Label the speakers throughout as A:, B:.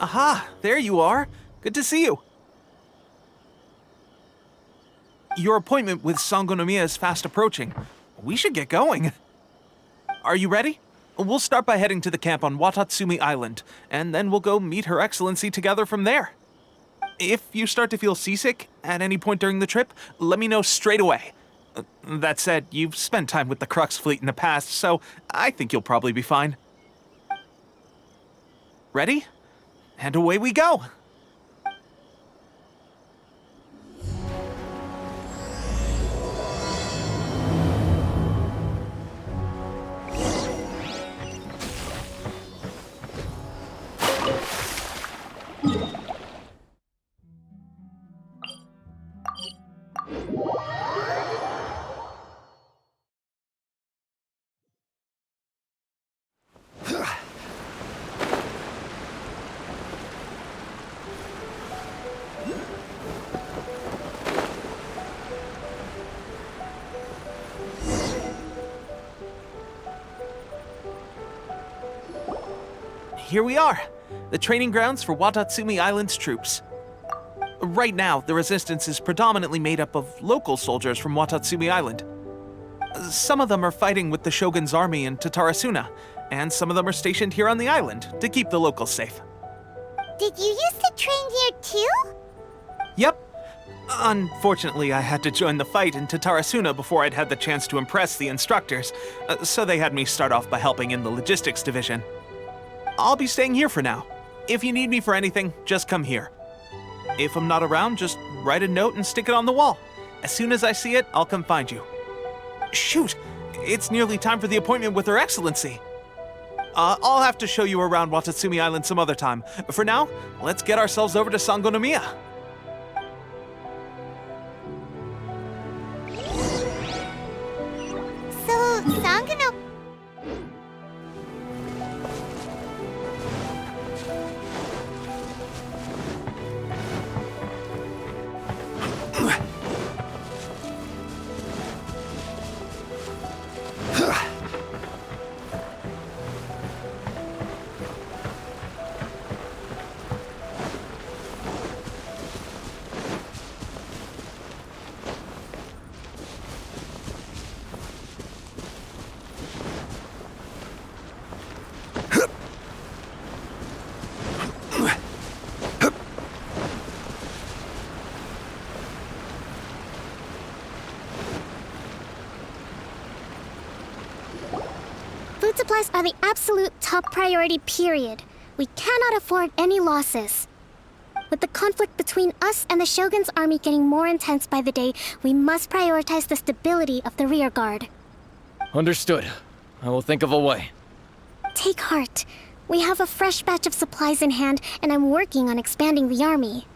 A: Aha, there you are. Good to see you. Your appointment with Sangономией is fast approaching. We should get going. Are you ready? We'll start by heading to the camp on Watatsumi Island, and then we'll go meet Her Excellency together from there. If you start to feel seasick at any point during the trip, let me know straight away. That said, you've spent time with the Crux fleet in the past, so I think you'll probably be fine. Ready? And away we go! Here we are, the training grounds for Watatsumi Island's troops. Right now, the resistance is predominantly made up of local soldiers from Watatsumi Island. Some of them are fighting with the Shogun's army in Tatarasuna, and some of them are stationed here on the island to keep the locals safe.
B: Did you used to train here too?
A: Yep. Unfortunately, I had to join the fight in Tatarasuna before I'd had the chance to impress the instructors, so they had me start off by helping in the logistics division. I'll be staying here for now. If you need me for anything, just come here. If I'm not around, just write a note and stick it on the wall. As soon as I see it, I'll come find you. Shoot! It's nearly time for the appointment with Her Excellency. I'll have to show you around Watatsumi Island some other time. For now, let's get ourselves over to Sangономией.
B: So, Sangономiей...
C: Food supplies are the absolute top priority, period. We cannot afford any losses. With the conflict between us and the Shogun's army getting more intense by the day, we must prioritize the stability of the rear guard.
D: Understood. I will think of a way.
C: Take heart. We have a fresh batch of supplies in hand, and I'm working on expanding the army.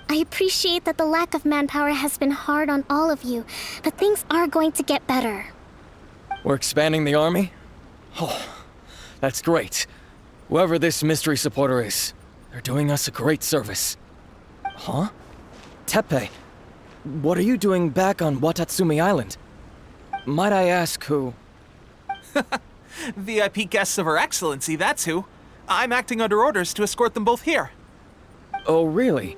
C: I appreciate that the lack of manpower has been hard on all of you, but things are going to get better.
D: We're expanding the army? Oh, that's great. Whoever this mystery supporter is, they're doing us a great service. Huh? Тэппэем, what are you doing back on Watatsumi Island? Might I ask who?
A: VIP guests of Her Excellency, that's who. I'm acting under orders to escort them both here.
D: Oh, really?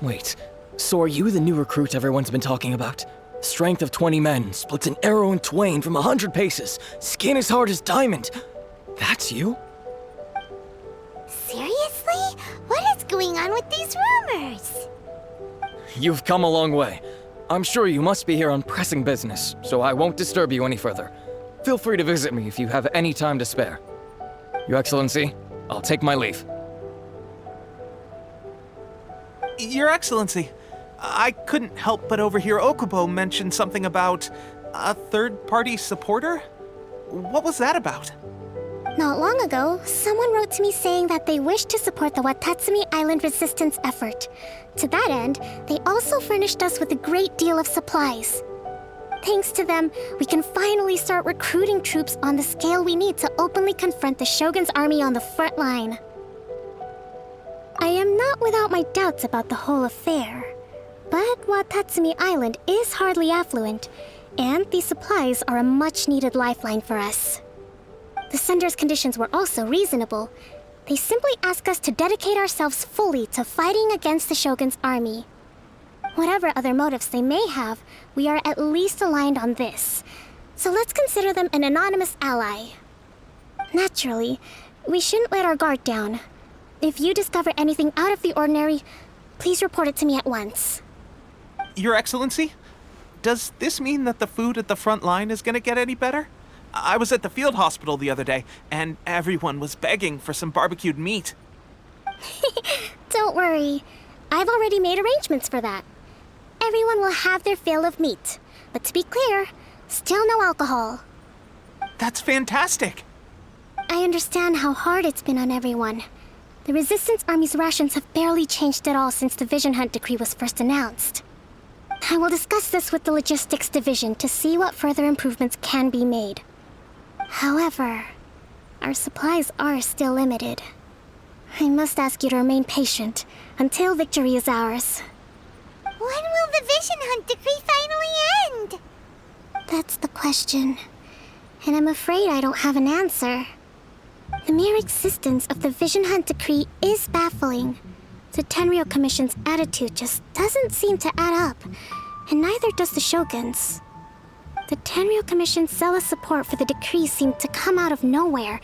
D: Wait, so are you the new recruit everyone's been talking about? Strength of 20 men, splits an arrow in twain from 100 paces, skin as hard as diamond. That's you?
B: Seriously? What is going on with these rumors?
D: You've come a long way. I'm sure you must be here on pressing business, so I won't disturb you any further. Feel free to visit me if you have any time to spare. Your Excellency, I'll take my leave.
A: Your Excellency, I couldn't help but overhear Okubo mention something about a third-party supporter? What was that about?
C: Not long ago, someone wrote to me saying that they wish to support the Watatsumi Island resistance effort. To that end, they also furnished us with a great deal of supplies. Thanks to them, we can finally start recruiting troops on the scale we need to openly confront the Shogun's army on the front line. I am not without my doubts about the whole affair, but Watatsumi Island is hardly affluent, and these supplies are a much-needed lifeline for us. The sender's conditions were also reasonable. They simply ask us to dedicate ourselves fully to fighting against the Shogun's army. Whatever other motives they may have, we are at least aligned on this. So let's consider them an anonymous ally. Naturally, we shouldn't let our guard down. If you discover anything out of the ordinary, please report it to me at once.
A: Your Excellency, does this mean that the food at the front line is gonna get any better? I was at the field hospital the other day, and everyone was begging for some barbecued meat.
C: Don't worry. I've already made arrangements for that. Everyone will have their fill of meat. But to be clear, still no alcohol.
A: That's fantastic!
C: I understand how hard it's been on everyone. The Resistance Army's rations have barely changed at all since the Vision Hunt decree was first announced. I will discuss this with the Logistics Division to see what further improvements can be made. However, our supplies are still limited. I must ask you to remain patient until victory is ours.
B: When will the Vision Hunt decree finally end?
C: That's the question. And I'm afraid I don't have an answer. The mere existence of the Vision Hunt decree is baffling. The Tenryou Commission's attitude just doesn't seem to add up, and neither does the Shogun's. The Tenryou Commission's zealous support for the decree seemed to come out of nowhere,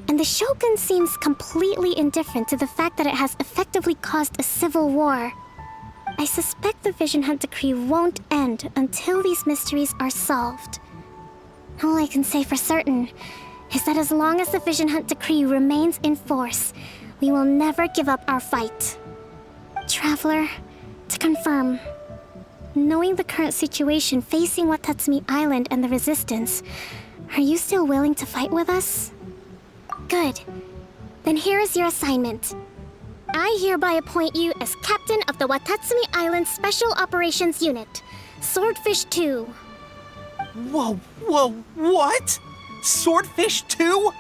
C: and the Shogun seems completely indifferent to the fact that it has effectively caused a civil war. I suspect the Vision Hunt decree won't end until these mysteries are solved. All I can say for certain is that as long as the Vision Hunt decree remains in force, we will never give up our fight. Traveler, to confirm, knowing the current situation facing Watatsumi Island and the Resistance, are you still willing to fight with us? Good. Then here is your assignment. I hereby appoint you as captain of the Watatsumi Island Special Operations Unit, Swordfish 2.
A: Whoa, what? Swordfish 2?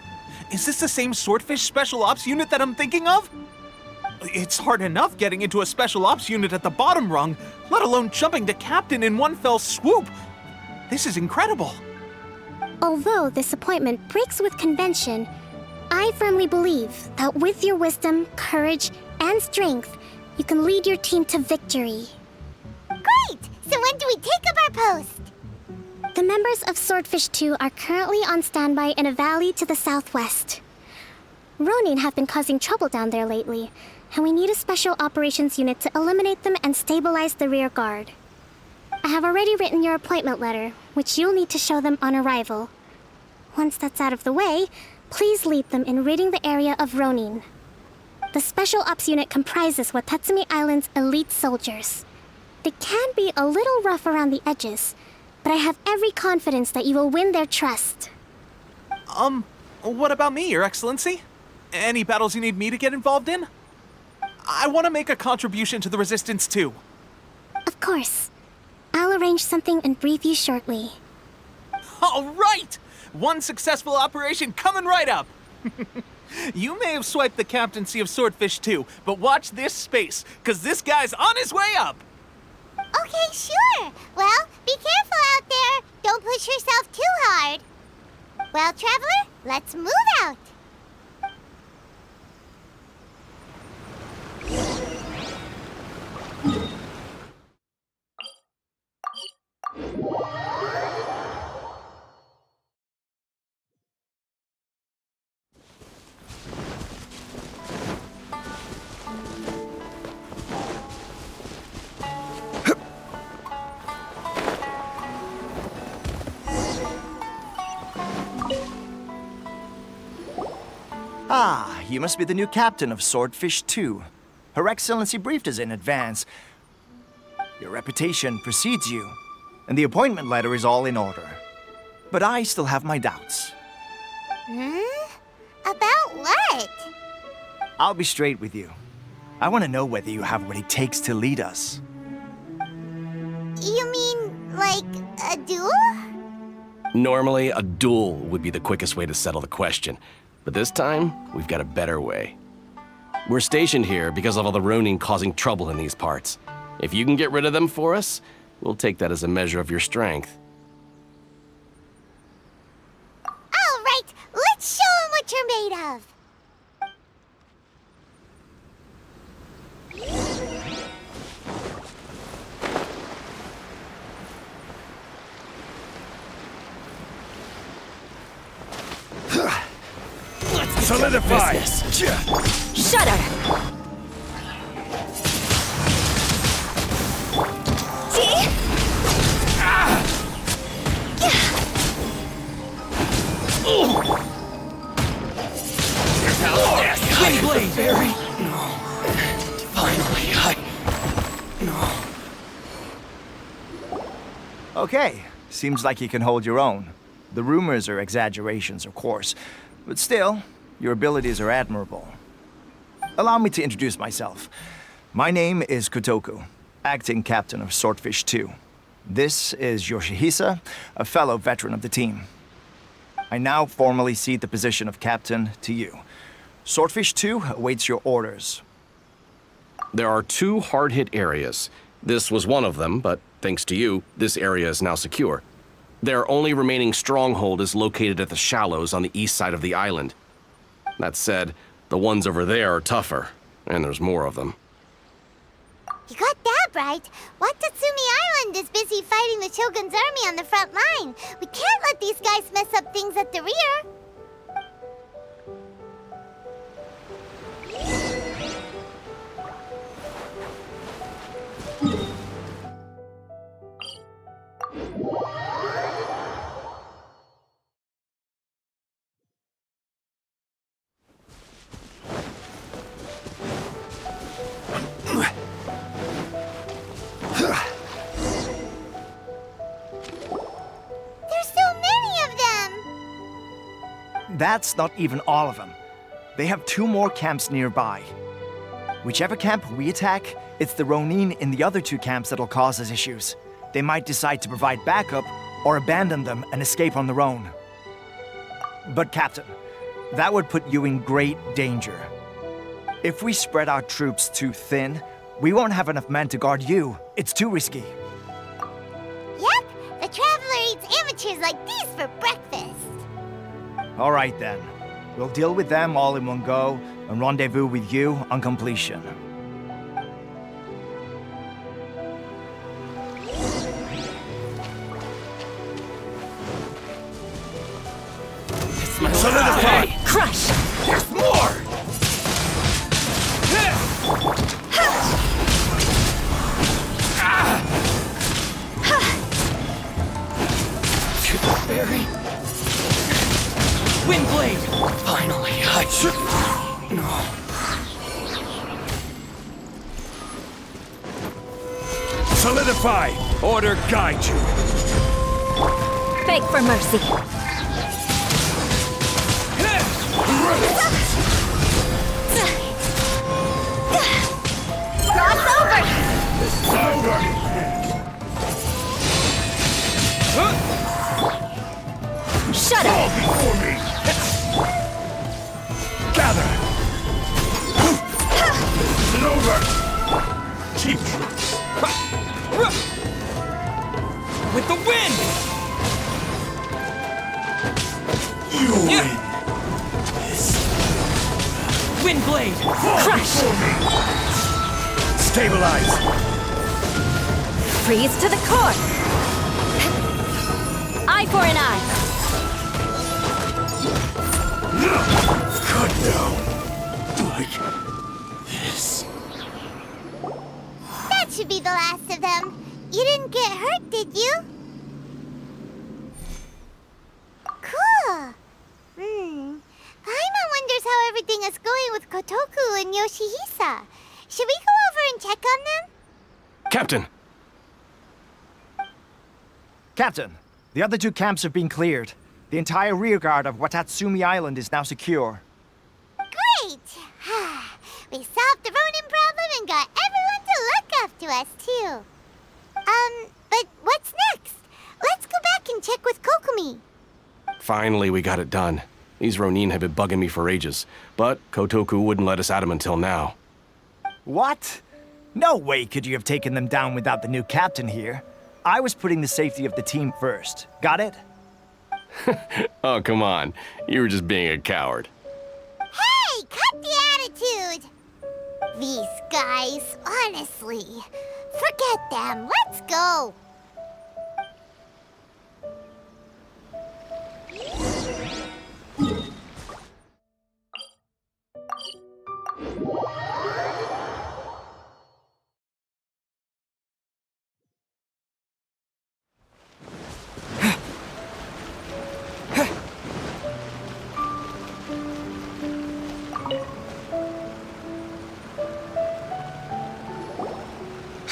A: Is this the same Swordfish Special Ops unit that I'm thinking of? It's hard enough getting into a Special Ops unit at the bottom rung, let alone jumping to captain in one fell swoop. This is incredible.
C: Although this appointment breaks with convention, I firmly believe that with your wisdom, courage, and strength, you can lead your team to victory.
B: Great! So when do we take up our post?
C: The members of Swordfish 2 are currently on standby in a valley to the southwest. Ronin have been causing trouble down there lately, and we need a special operations unit to eliminate them and stabilize the rear guard. I have already written your appointment letter, which you'll need to show them on arrival. Once that's out of the way, please lead them in ridding the area of Ronin. The Special Ops unit comprises Watatsumi Island's elite soldiers. They can be a little rough around the edges, but I have every confidence that you will win their trust.
A: What about me, Your Excellency? Any battles you need me to get involved in? I want to make a contribution to the Resistance too.
C: Of course. I'll arrange something and brief you shortly.
A: All right! One successful operation coming right up! You may have swiped the captaincy of Swordfish 2, but watch this space, because this guy's on his way up!
B: Okay, sure. Well, be careful out there. Don't push yourself too hard. Well, Traveler, let's move out.
E: Ah, you must be the new captain of Swordfish 2. Her Excellency briefed us in advance. Your reputation precedes you, and the appointment letter is all in order. But I still have my doubts.
B: About what?
E: I'll be straight with you. I want to know whether you have what it takes to lead us.
B: You mean, like, a duel?
F: Normally, a duel would be the quickest way to settle the question. But this time, we've got a better way. We're stationed here because of all the Ronin causing trouble in these parts. If you can get rid of them for us, we'll take that as a measure of your strength.
B: All right, let's show 'em what you're made of.
G: Solidify!
H: Shudder!
D: Windblade! Barry! No. Finally, No.
E: Okay, seems like you can hold your own. The rumors are exaggerations, of course, but still, your abilities are admirable. Allow me to introduce myself. My name is Kotoku, acting captain of Swordfish 2. This is Yoshihisa, a fellow veteran of the team. I now formally cede the position of captain to you. Swordfish 2 awaits your orders.
F: There are 2 hard-hit areas. This was one of them, but thanks to you, this area is now secure. Their only remaining stronghold is located at the shallows on the east side of the island. That said, the ones over there are tougher, and there's more of them.
B: You got that right. Watatsumi Island is busy fighting the Shogun's army on the front line. We can't let these guys mess up things at the rear.
E: That's not even all of them. They have 2 more camps nearby. Whichever camp we attack, it's the Ronin in the other 2 camps that'll cause us issues. They might decide to provide backup or abandon them and escape on their own. But Captain, that would put you in great danger. If we spread our troops too thin, we won't have enough men to guard you. It's too risky.
B: Yep, the Traveler eats amateurs like these for breakfast.
E: All right then. We'll deal with them all in one go and rendezvous with you on completion.
G: Solidify!
H: Crush!
G: There's more!
D: Barry! Windblade! Finally, No.
G: Solidify! Order guide you!
H: Beg for mercy.
B: Cross over!
H: Shudder!
G: Fall before me! Gather! This is over! Cheap tricks!
D: With the wind!
G: You win!
D: Windblade!
H: Crush!
G: Stabilize!
H: Freeze to the core! Eye for an eye!
G: Cut down! Like this.
B: That should be the last of them. You didn't get hurt, did you? Cool. Paimon wonders how everything is going with Kotoku and Yoshihisa. Should we go over and check on them?
F: Captain!
E: Captain, the other 2 camps have been cleared. The entire rearguard of Watatsumi Island is now secure.
B: Great! We solved the Ronin problem and got everyone to look after us, too. But what's next? Let's go back and check with Kokumi.
F: Finally, we got it done. These Ronin have been bugging me for ages, but Kotoku wouldn't let us at him until now.
E: What? No way could you have taken them down without the new captain here. I was putting the safety of the team first. Got it?
F: Oh, come on. You were just being a coward.
B: Hey, cut the attitude! These guys, honestly. Forget them. Let's go.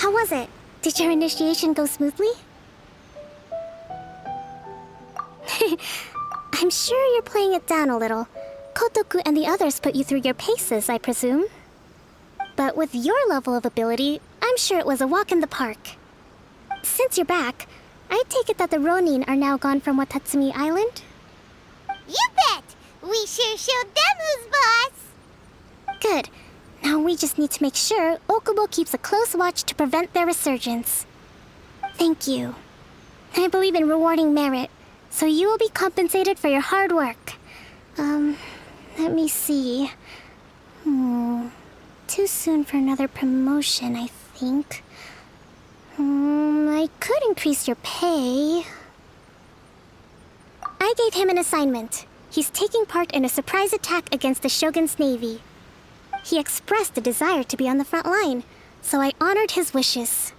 C: How was it? Did your initiation go smoothly? I'm sure you're playing it down a little. Kotoku and the others put you through your paces, I presume. But with your level of ability, I'm sure it was a walk in the park. Since you're back, I take it that the Ronin are now gone from Watatsumi Island?
B: You bet! We sure showed them who's boss!
C: Good. Now we just need to make sure Okubo keeps a close watch to prevent their resurgence. Thank you. I believe in rewarding merit, so you will be compensated for your hard work. Let me see. Too soon for another promotion, I think. I could increase your pay. I gave him an assignment. He's taking part in a surprise attack against the Shogun's navy. He expressed a desire to be on the front line, so I honored his wishes.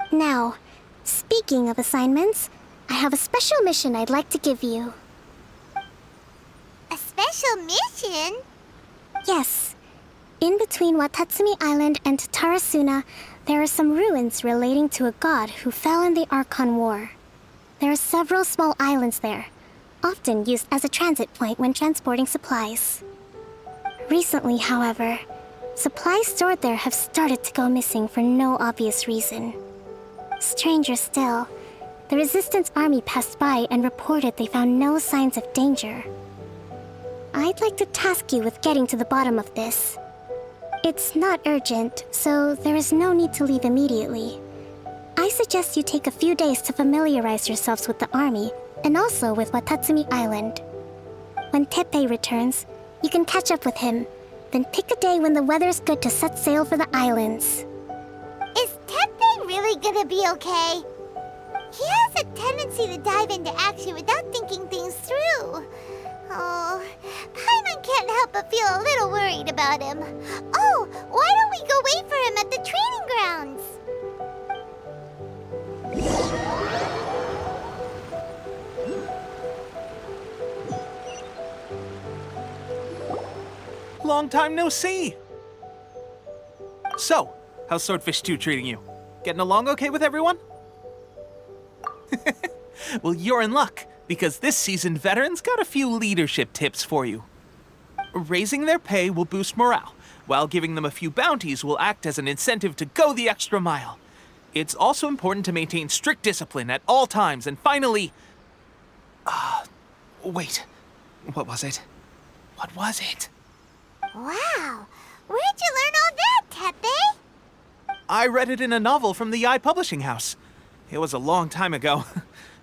C: Now, speaking of assignments, I have a special mission I'd like to give you.
B: A special mission?
C: Yes. In between Watatsumi Island and Tarasuna, there are some ruins relating to a god who fell in the Archon War. There are several small islands there, often used as a transit point when transporting supplies. Recently, however, supplies stored there have started to go missing for no obvious reason. Stranger still, the Resistance Army passed by and reported they found no signs of danger. I'd like to task you with getting to the bottom of this. It's not urgent, so there is no need to leave immediately. I suggest you take a few days to familiarize yourselves with the army, and also with Watatsumi Island. When Teppei returns, you can catch up with him, then pick a day when the weather's good to set sail for the islands.
B: Is Teppei really gonna be okay? He has a tendency to dive into action without thinking things through. Oh, Paimon can't help but feel a little worried about him. Oh, why don't we go wait for him at the training grounds?
A: Long time no see! So, how's Swordfish 2 treating you? Getting along okay with everyone? Well, you're in luck, because this seasoned veteran's got a few leadership tips for you. Raising their pay will boost morale, while giving them a few bounties will act as an incentive to go the extra mile. It's also important to maintain strict discipline at all times, and finally... wait. What was it? What was it?
B: Wow, where'd you learn all that, Teppei?
A: I read it in a novel from the Publishing House. It was a long time ago.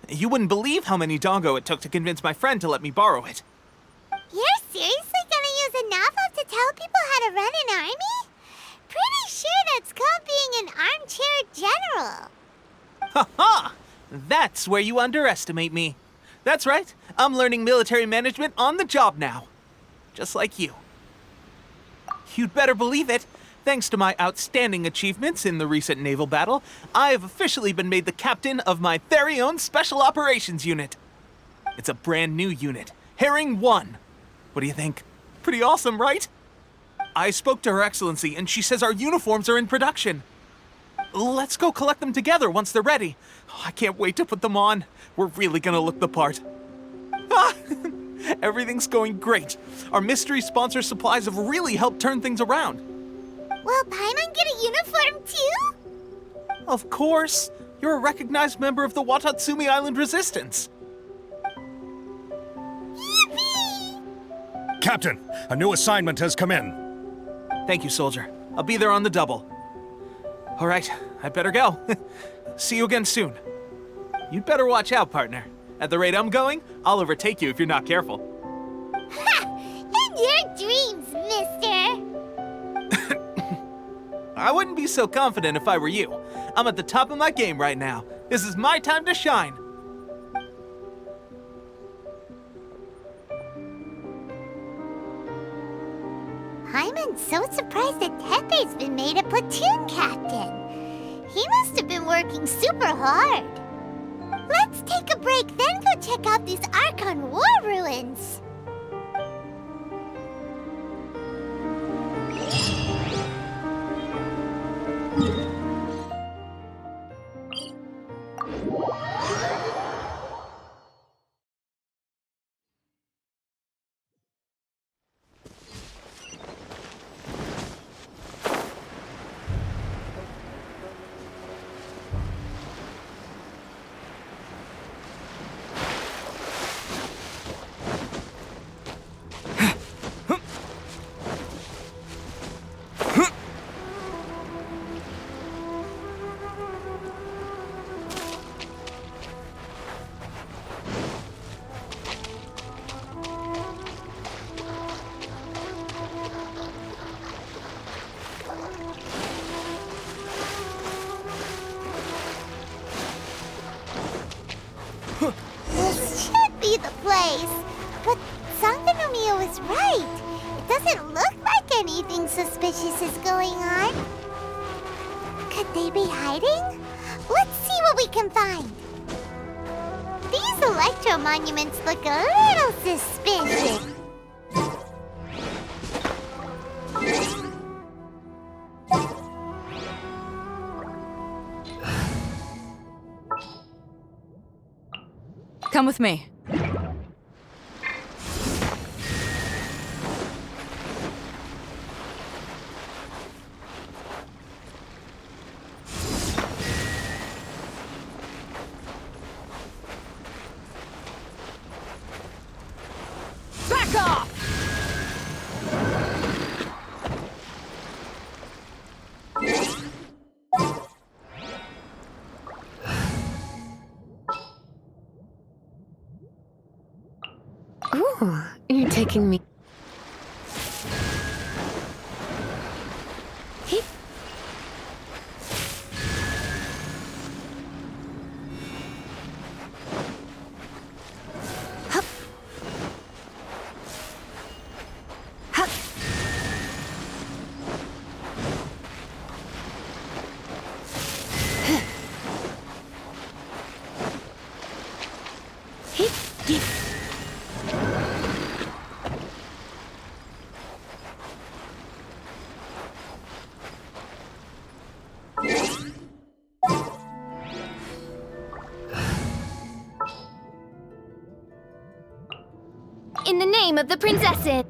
A: You wouldn't believe how many dongo it took to convince my friend to let me borrow it.
B: You're seriously gonna use a novel to tell people how to run an army? Pretty sure that's called being an armchair general.
A: Ha ha! That's where you underestimate me. That's right, I'm learning military management on the job now. Just like you. You'd better believe it. Thanks to my outstanding achievements in the recent naval battle, I have officially been made the captain of my very own Special Operations Unit. It's a brand new unit, Herring 1. What do you think? Pretty awesome, right? I spoke to Her Excellency, and she says our uniforms are in production. Let's go collect them together once they're ready. Oh, I can't wait to put them on. We're really gonna look the part. Ah! Everything's going great. Our mystery sponsor supplies have really helped turn things around.
B: Will Paimon get a uniform too?
A: Of course. You're a recognized member of the Watatsumi Island Resistance.
B: Yippee!
G: Captain, a new assignment has come in.
A: Thank you, soldier. I'll be there on the double. All right, I'd better go. See you again soon. You'd better watch out, partner. At the rate I'm going, I'll overtake you if you're not careful.
B: Ha! In your dreams, mister!
A: I wouldn't be so confident if I were you. I'm at the top of my game right now. This is my time to shine.
B: Paimon's so surprised that Teppei's been made a platoon captain. He must have been working super hard. Let's take a break, then go check out these Archon War ruins. the place. But Sangономией was right. It doesn't look like anything suspicious is going on. Could they be hiding? Let's see what we can find. These electro monuments look a little suspicious.
H: Come with me. Back off!
C: Ooh, you're taking me. Hey. Hup. Hup. Hey. Get.
I: In the name of the princesses.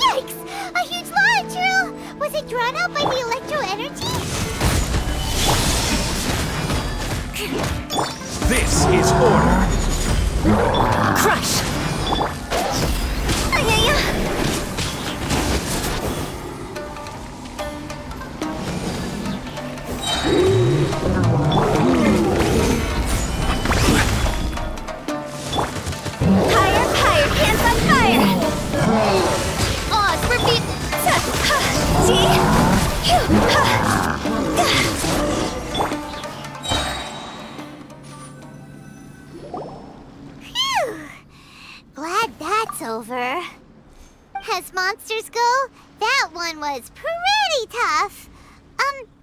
B: Yikes! A huge lava drill! Was it drawn out by the electro energy?
A: This is order.
H: Crush!
I: Higher, higher, pants on fire! Oz, repeat!
B: Phew! Glad that's over. As monsters go, that one was pretty tough.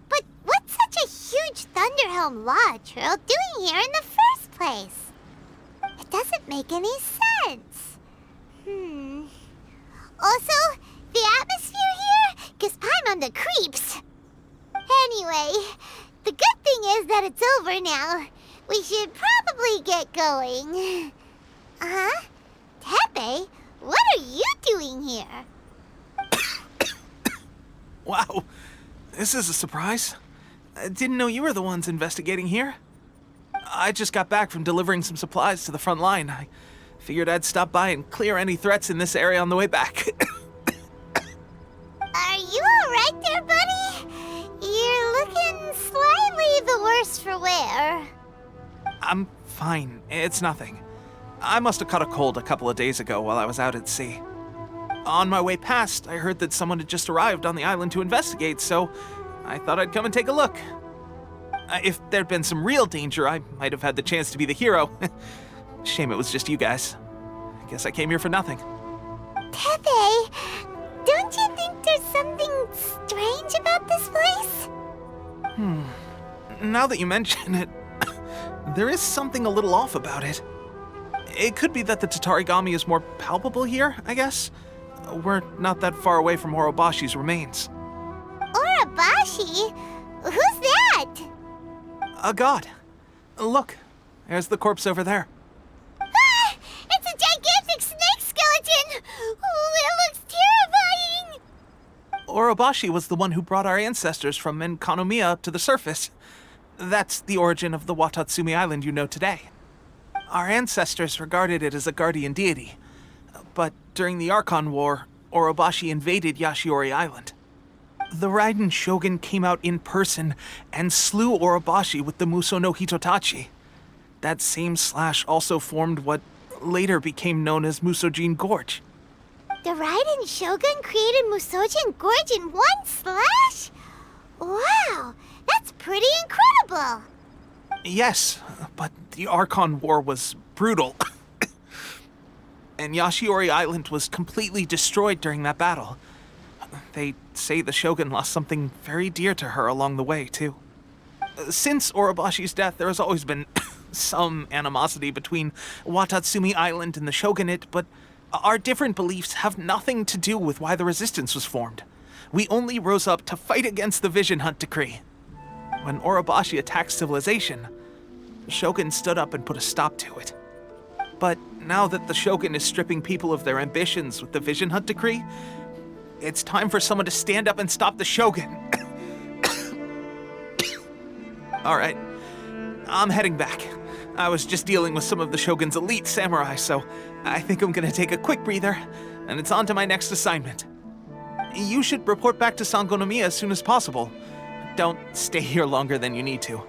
B: But what's such a huge Thunderhelm lava trail doing here in the first place? It doesn't make any sense. Also, the atmosphere here gives Paimon the creeps. Anyway, the good thing is that it's over now. We should probably get going. Teppei, what are you doing here?
A: Wow, this is a surprise. I didn't know you were the ones investigating here. I just got back from delivering some supplies to the front line. I figured I'd stop by and clear any threats in this area on the way back.
B: Are you alright there, buddy? You're looking slightly the worse for wear.
A: I'm fine. It's nothing. I must have caught a cold a couple of days ago while I was out at sea. On my way past, I heard that someone had just arrived on the island to investigate, so I thought I'd come and take a look. If there'd been some real danger, I might have had the chance to be the hero. Shame it was just you guys. I guess I came here for nothing.
B: Teppei, don't you think there's something strange about this place?
A: Now that you mention it, there is something a little off about it. It could be that the Tatarigami is more palpable here, I guess. We're not that far away from Orobashi's remains.
B: Orobashi? Who's that?
A: A god. Look, there's the corpse over there.
B: Ah! It's a gigantic snake skeleton! Oh, it looks terrifying!
A: Orobashi was the one who brought our ancestors from Sangономией up to the surface. That's the origin of the Watatsumi island you know today. Our ancestors regarded it as a guardian deity. But during the Archon War, Orobashi invaded Yashiori Island. The Raiden Shogun came out in person and slew Orobashi with the Muso no Hitotachi. That same slash also formed what later became known as Musojin Gorge.
B: The Raiden Shogun created Musojin Gorge in one slash? Wow, that's pretty incredible!
A: Yes, but the Archon War was brutal. And Yashiori Island was completely destroyed during that battle. They say the Shogun lost something very dear to her along the way, too. Since Orobashi's death, there has always been some animosity between Watatsumi Island and the Shogunate, but our different beliefs have nothing to do with why the resistance was formed. We only rose up to fight against the Vision Hunt Decree. When Orobashi attacked civilization, the Shogun stood up and put a stop to it. But now that the Shogun is stripping people of their ambitions with the Vision Hunt Decree, it's time for someone to stand up and stop the Shogun. Alright, I'm heading back. I was just dealing with some of the Shogun's elite samurai, so I think I'm gonna take a quick breather, and it's on to my next assignment. You should report back to Sangономiей as soon as possible. Don't stay here longer than you need to.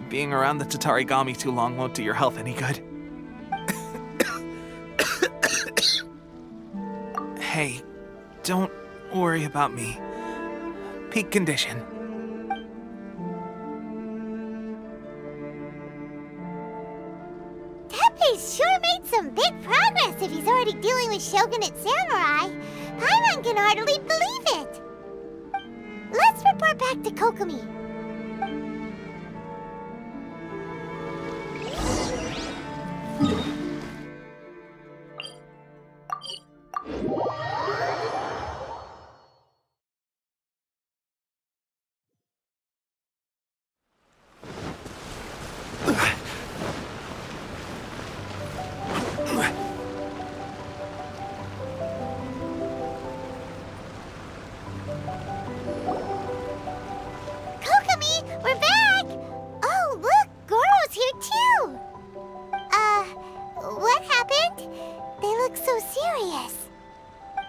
A: Being around the Tatarigami too long won't do your health any good. Hey, don't worry about me. Peak condition.
B: Teppei's sure made some big progress if he's already dealing with Shogunate samurai. Paimon can hardly believe it. Let's report back to Kokomi.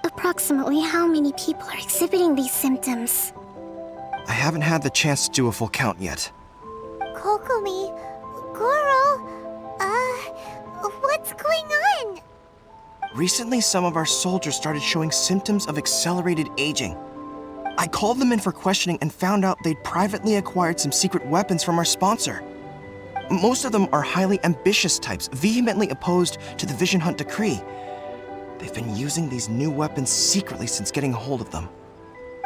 C: Approximately how many people are exhibiting these symptoms?
E: I haven't had the chance to do a full count yet.
B: Kokomi, Goro, what's going on?
E: Recently, some of our soldiers started showing symptoms of accelerated aging. I called them in for questioning and found out they'd privately acquired some secret weapons from our sponsor. Most of them are highly ambitious types, vehemently opposed to the Vision Hunt Decree. They've been using these new weapons secretly since getting a hold of them.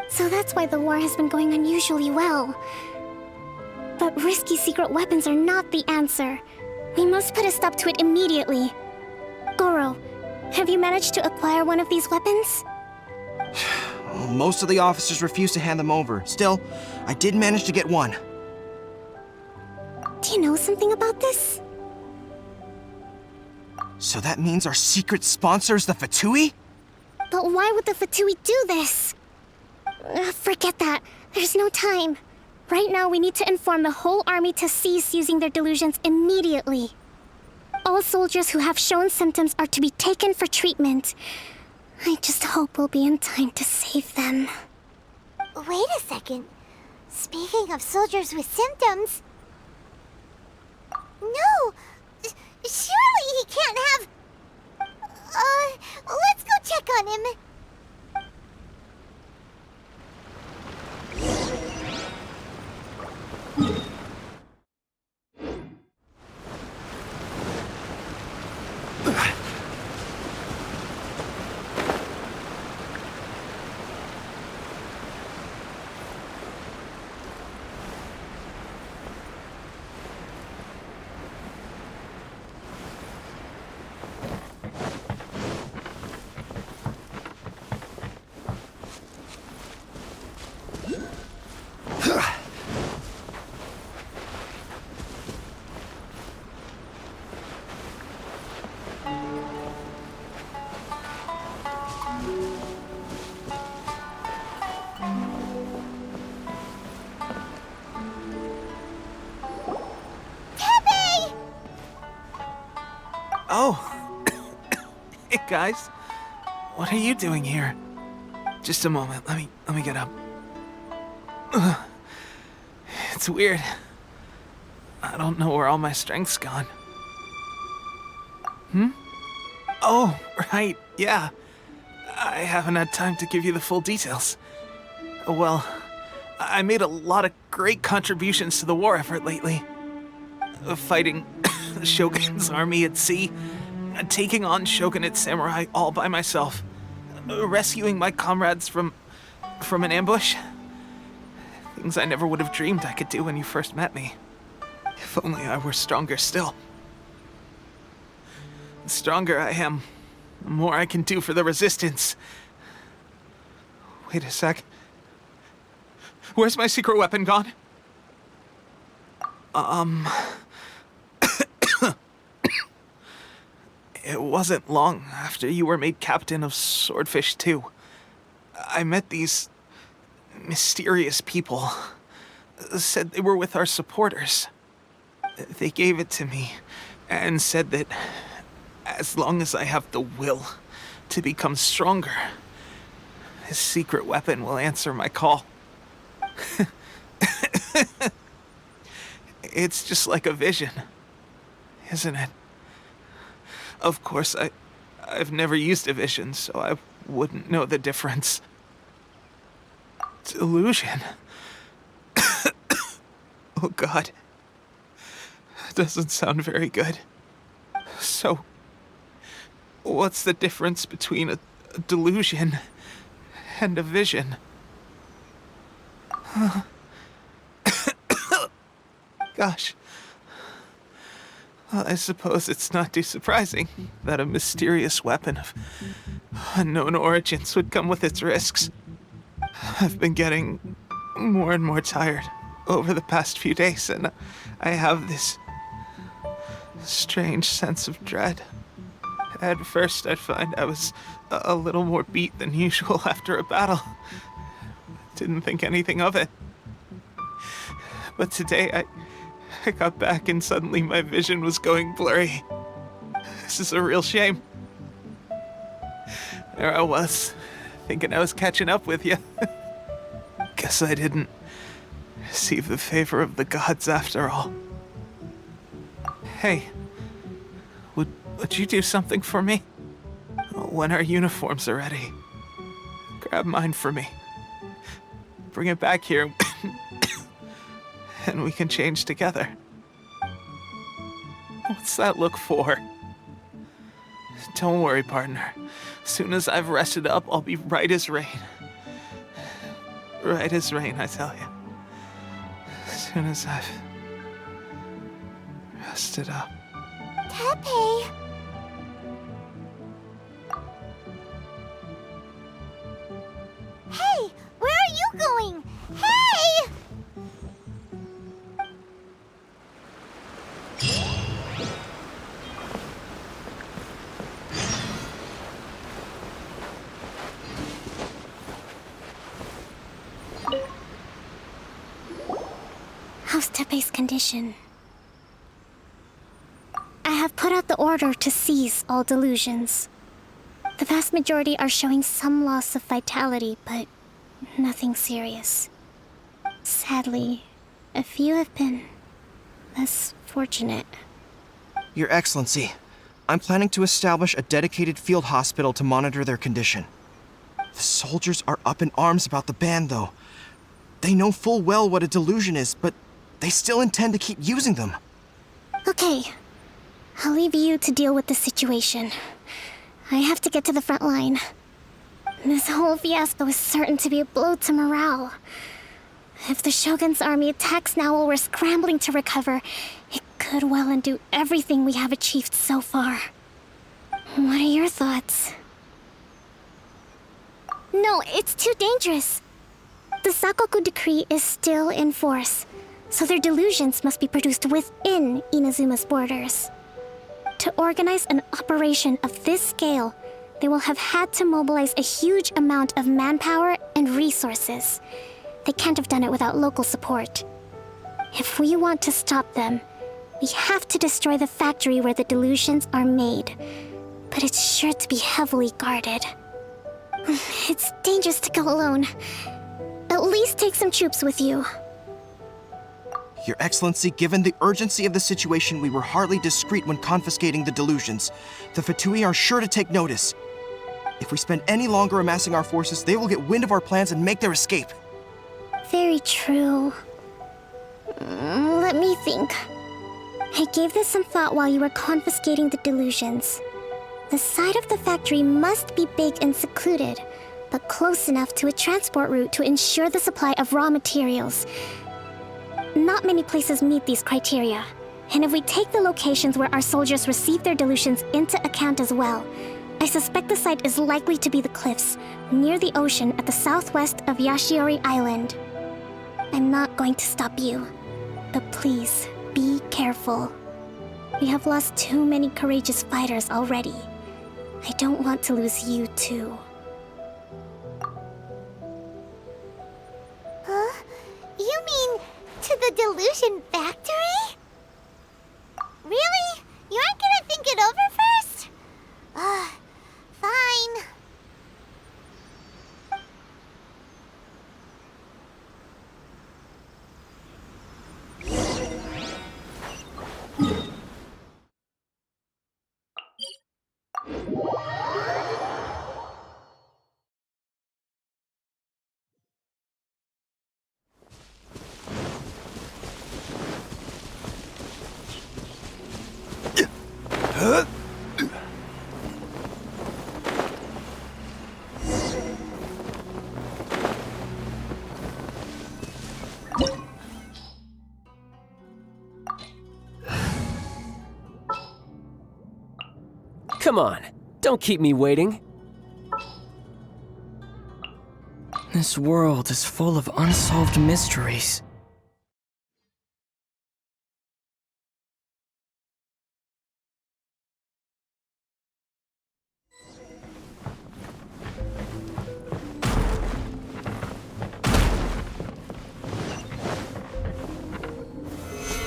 C: So that's why the war has been going unusually well. But risky secret weapons are not the answer. We must put a stop to it immediately. Goro, have you managed to acquire one of these weapons?
E: Most of the officers refuse to hand them over. Still, I did manage to get one.
C: Do you know something about this?
E: So that means our secret sponsor is the Fatui?
C: But why would the Fatui do this? Forget that. There's no time. Right now, we need to inform the whole army to cease using their delusions immediately. All soldiers who have shown symptoms are to be taken for treatment. I just hope we'll be in time to save them.
B: Wait a second. Speaking of soldiers with symptoms... No! Surely he can't have... let's go check on him.
A: Oh. Hey, guys. What are you doing here? Just a moment. Let me get up. It's weird. I don't know where all my strength's gone. Oh, right. Yeah. I haven't had time to give you the full details. Well, I made a lot of great contributions to the war effort lately. Fighting the Shogun's army at sea, taking on Shogunate samurai all by myself, rescuing my comrades from an ambush. Things I never would have dreamed I could do when you first met me. If only I were stronger still. The stronger I am, the more I can do for the Resistance. Wait a sec. Where's my secret weapon gone? It wasn't long after you were made captain of Swordfish 2. I met these mysterious people. Said they were with our supporters. They gave it to me and said that as long as I have the will to become stronger, this secret weapon will answer my call. It's just like a vision, isn't it? Of course, I've never used a vision, so I wouldn't know the difference. Delusion. Oh God. Doesn't sound very good. So, what's the difference between a delusion and a vision? Gosh. Well, I suppose it's not too surprising that a mysterious weapon of unknown origins would come with its risks. I've been getting more and more tired over the past few days, and I have this strange sense of dread. At first, I'd find I was a little more beat than usual after a battle. Didn't think anything of it. But today, I got back and suddenly my vision was going blurry. This is a real shame. There I was, thinking I was catching up with you. Guess I didn't receive the favor of the gods after all. Hey, would you do something for me? When our uniforms are ready, grab mine for me. Bring it back here, and we can change together. What's that look for? Don't worry, partner. As soon as I've rested up, I'll be right as rain. Right as rain, I tell you. As soon as I've rested up.
B: Teppei! Hey! Where are you going? Hey!
C: How's Teppei's condition? I have put out the order to seize all delusions. The vast majority are showing some loss of vitality, but nothing serious. Sadly, a few have been less fortunate.
J: Your Excellency, I'm planning to establish a dedicated field hospital to monitor their condition. The soldiers are up in arms about the ban, though. They know full well what a delusion is, but they still intend to keep using them.
C: Okay, I'll leave you to deal with the situation. I have to get to the front line. This whole fiasco is certain to be a blow to morale. If the Shogun's army attacks now while we're scrambling to recover, it could well undo everything we have achieved so far. What are your thoughts? No, it's too dangerous. The Sakoku decree is still in force, so their delusions must be produced within Inazuma's borders. To organize an operation of this scale, they will have had to mobilize a huge amount of manpower and resources. They can't have done it without local support. If we want to stop them, we have to destroy the factory where the delusions are made. But it's sure to be heavily guarded. It's dangerous to go alone. At least take some troops with you.
J: Your Excellency, given the urgency of the situation, we were hardly discreet when confiscating the delusions. The Fatui are sure to take notice. If we spend any longer amassing our forces, they will get wind of our plans and make their escape.
C: Very true. Let me think. I gave this some thought while you were confiscating the delusions. The side of the factory must be big and secluded, but close enough to a transport route to ensure the supply of raw materials. Not many places meet these criteria. And if we take the locations where our soldiers receive their delusions into account as well, I suspect the site is likely to be the cliffs, near the ocean at the southwest of Yashiori Island. I'm not going to stop you, but please, be careful. We have lost too many courageous fighters already. I don't want to lose you too.
B: Huh? You mean to the delusion factory? Really? You aren't gonna think it over first? Fine.
K: Come on, don't keep me waiting.
L: This world is full of unsolved mysteries.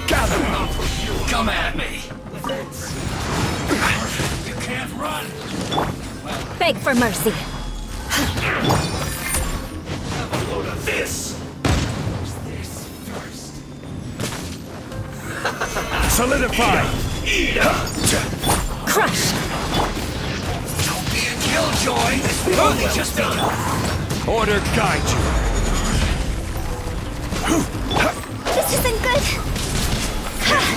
G: Gather up! Come at me! You can't run!
H: Beg for mercy.
G: Have a load of this! This first. Solidify! Eat up!
H: Crush!
G: Don't be a killjoy! We've only just begun! Order guide you!
I: This isn't good.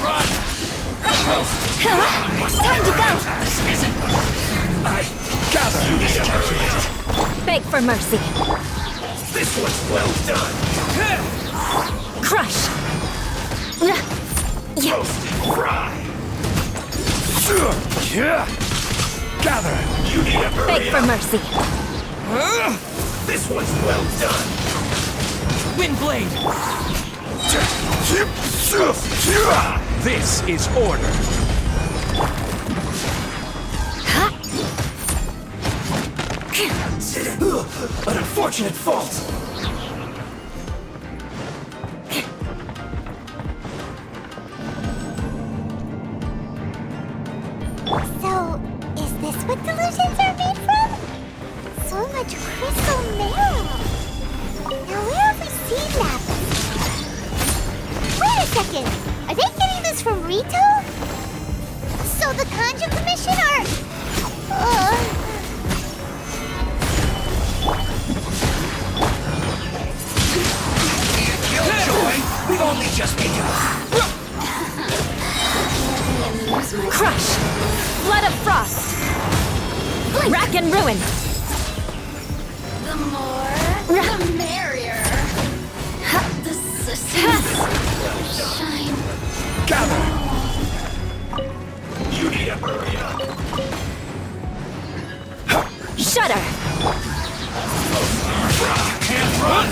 G: Run!
I: Time to go.
G: This isn't... I gather you miscalculated.
H: Beg for mercy.
G: This was well done.
H: Crush!
G: Roast and fry. Gather. You need a
H: Beg for mercy.
G: This was well done.
K: Windblade!
G: This is order. An unfortunate fault.
B: So, is this what delusions are made from? So much crystal marrow. Now where have we seen that? Wait a second. Are they getting this from Rito? So the Kanji Commission are...
G: Killjoy, we've only just begun.
H: Crush! Flood of frost! Rack and ruin!
I: The more, the merrier. The system shine.
G: Gather. You need to hurry up.
H: Shudder!
G: Can't run.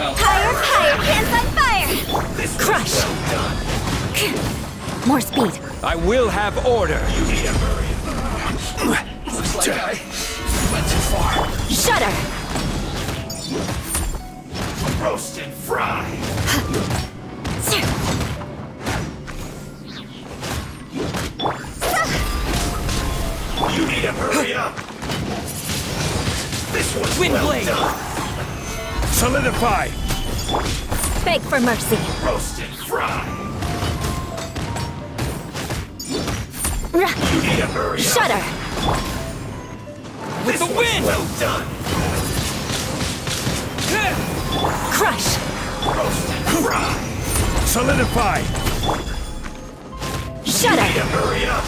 I: Higher, hands on fire.
G: This was
H: Crush!
G: well done.
H: More speed!
G: I will have order. You need to hurry up. Looks like I went too far.
H: Shudder!
G: Roast and fry. You need to hurry up. This was well done. Solidify.
H: Beg for mercy.
G: Roast and fry. You need to hurry up.
H: Shudder!
K: with the wind!
G: Well done!
H: Crush!
G: Solidify!
H: Shudder!
G: Hurry up!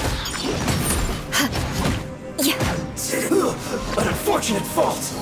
K: An unfortunate fault!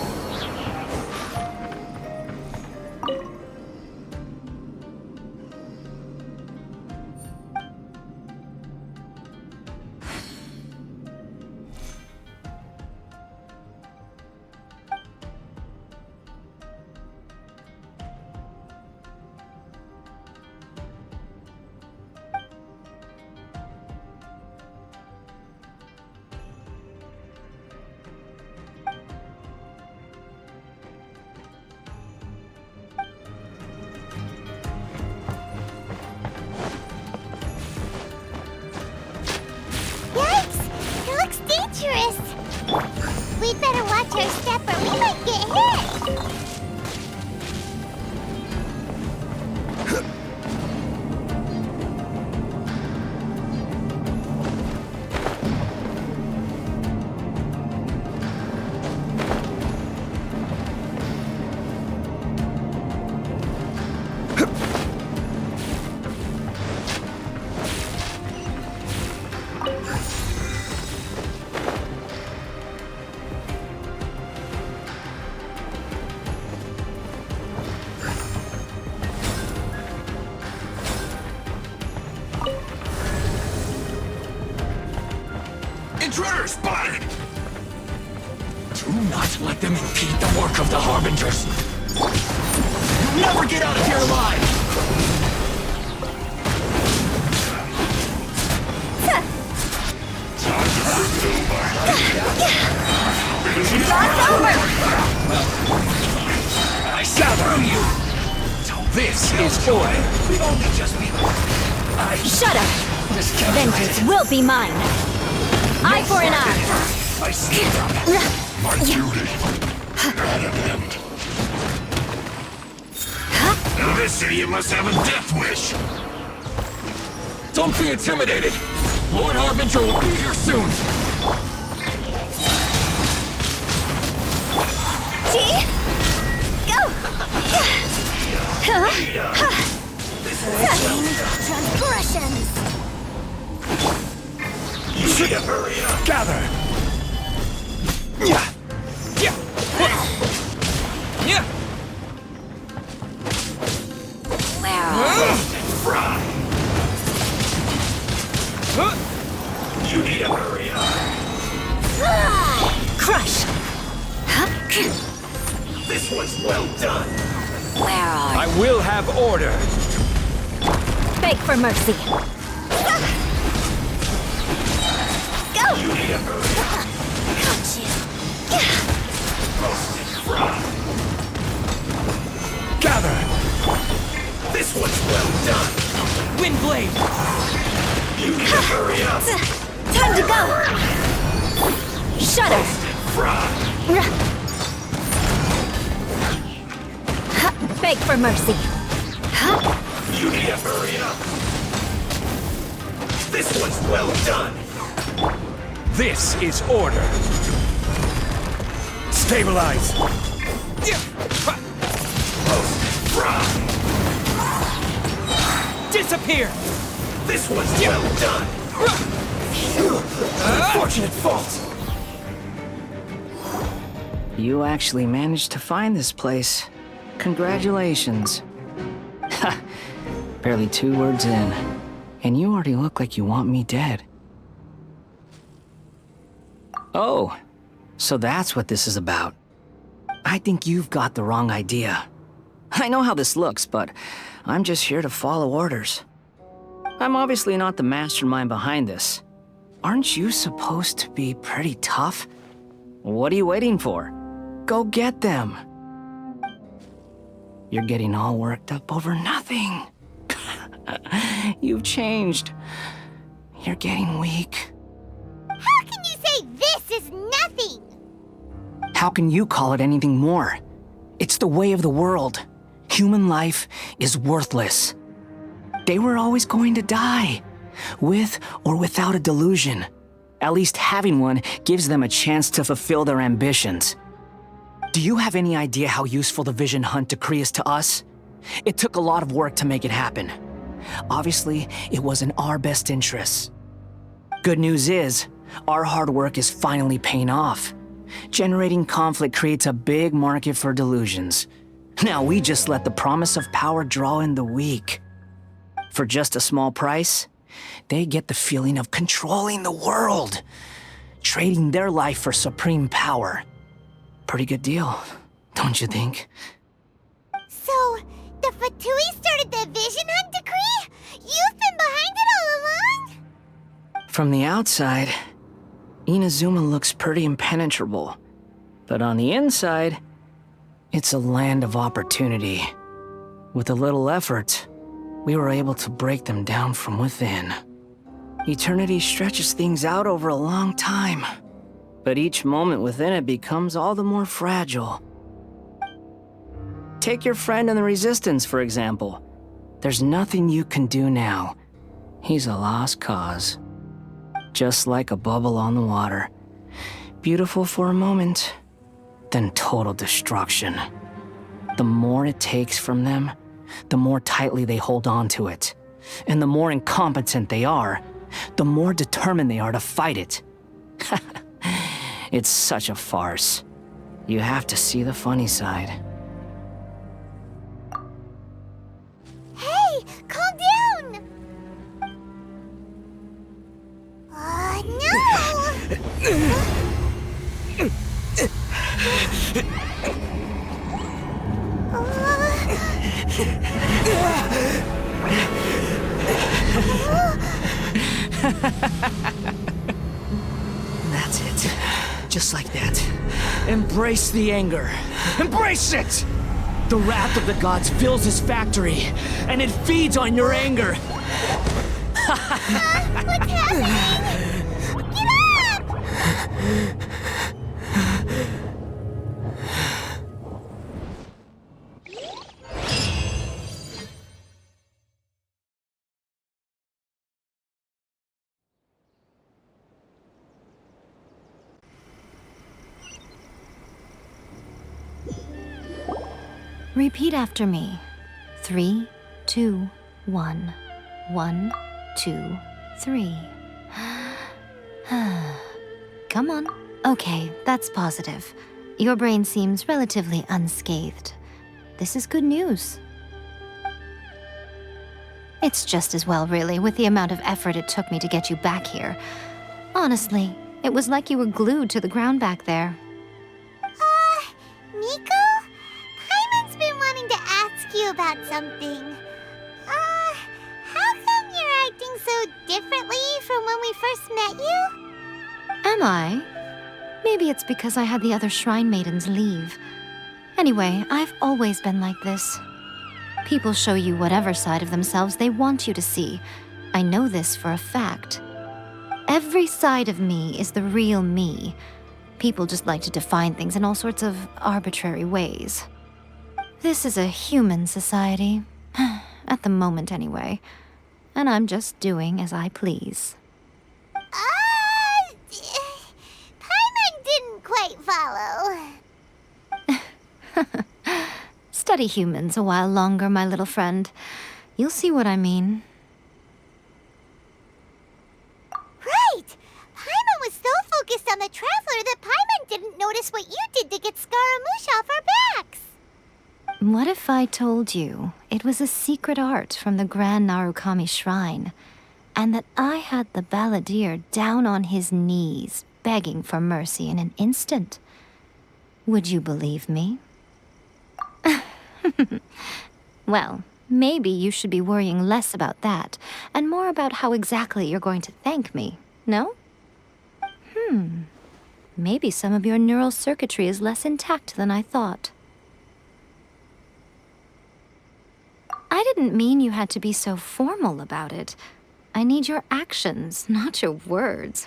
B: Yikes! It looks dangerous! We'd better watch our step or we might get hit!
G: Intruder spotted! Do not let them impede the work of the Harbingers. You'll never get out of here alive! I shall through you! This is order. We've only just begun.
H: Shudder! Vengeance will be mine! Eye for an eye!
G: I see them. My duty at an end. Now this idiot must have a death wish. Don't be intimidated. Lord Harbinger will be here soon.
B: G! Go! Transgressions!
G: You should have hurried up. Gather.
K: Yeah. Yeah. Yeah.
G: Fry. You need to hurry up.
H: Crush!
G: This one's well done.
K: I will have order.
H: Beg for mercy!
G: You need to hurry up. Roasted fry. Gather. This one's well done.
K: Wind blade.
G: You need to hurry up.
H: Time to go! Shudder!
G: Fry.
H: Beg for mercy!
G: You need to hurry up. This one's well done. This is order. Stabilize. Fry.
K: Disappear!
G: This one's well done. Unfortunate fault.
L: You actually managed to find this place. Congratulations. Ha! Barely 2 words in, and you already look like you want me dead. Oh, so that's what this is about. I think you've got the wrong idea. I know how this looks, but I'm just here to follow orders. I'm obviously not the mastermind behind this. Aren't you supposed to be pretty tough? What are you waiting for? Go get them. You're getting all worked up over nothing. You've changed. You're getting weak.
B: How can you say this is nothing?
L: How can you call it anything more? It's the way of the world. Human life is worthless. They were always going to die, with or without a delusion. At least having one gives them a chance to fulfill their ambitions. Do you have any idea how useful the Vision Hunt decree is to us? It took a lot of work to make it happen. Obviously, it was in our best interests. Good news is, our hard work is finally paying off. Generating conflict creates a big market for delusions. Now we just let the promise of power draw in the weak. For just a small price, they get the feeling of controlling the world, trading their life for supreme power. Pretty good deal, don't you think?
B: So, the Fatui started the Vision Hunt decree? You've been behind it all along?
L: From the outside, Inazuma looks pretty impenetrable. But on the inside, it's a land of opportunity. With a little effort, we were able to break them down from within. Eternity stretches things out over a long time, but each moment within it becomes all the more fragile. Take your friend in the Resistance, for example. There's nothing you can do now. He's a lost cause. Just like a bubble on the water. Beautiful for a moment, then total destruction. The more it takes from them, the more tightly they hold on to it. And the more incompetent they are, the more determined they are to fight it. It's such a farce. You have to see the funny side.
B: Hey, calm down!
L: That's it. Just like that. Embrace the anger. Embrace it! The wrath of the gods fills this factory, and it feeds on your anger.
B: What's happening? Get up!
H: Repeat after me. 3, 2, 1. 1, 2, 3. Come on. Okay, that's positive. Your brain seems relatively unscathed. This is good news. It's just as well, really, with the amount of effort it took me to get you back here. Honestly, it was like you were glued to the ground back there.
B: Nico? Paimon's been wanting to ask you about something. How come you're acting so differently from when we first met you?
H: Am I? Maybe it's because I had the other Shrine Maidens leave. Anyway, I've always been like this. People show you whatever side of themselves they want you to see. I know this for a fact. Every side of me is the real me. People just like to define things in all sorts of arbitrary ways. This is a human society. At the moment, anyway. And I'm just doing as I please.
B: Paimon didn't quite follow.
H: Study humans a while longer, my little friend. You'll see what I mean.
B: Right! Paimon was so focused on the Traveler that Paimon didn't notice what you did to get Scaramouche off our backs.
H: What if I told you it was a secret art from the Grand Narukami Shrine, and that I had the balladeer down on his knees, begging for mercy in an instant? Would you believe me? Well, maybe you should be worrying less about that, and more about how exactly you're going to thank me, no? Maybe some of your neural circuitry is less intact than I thought. I didn't mean you had to be so formal about it. I need your actions, not your words.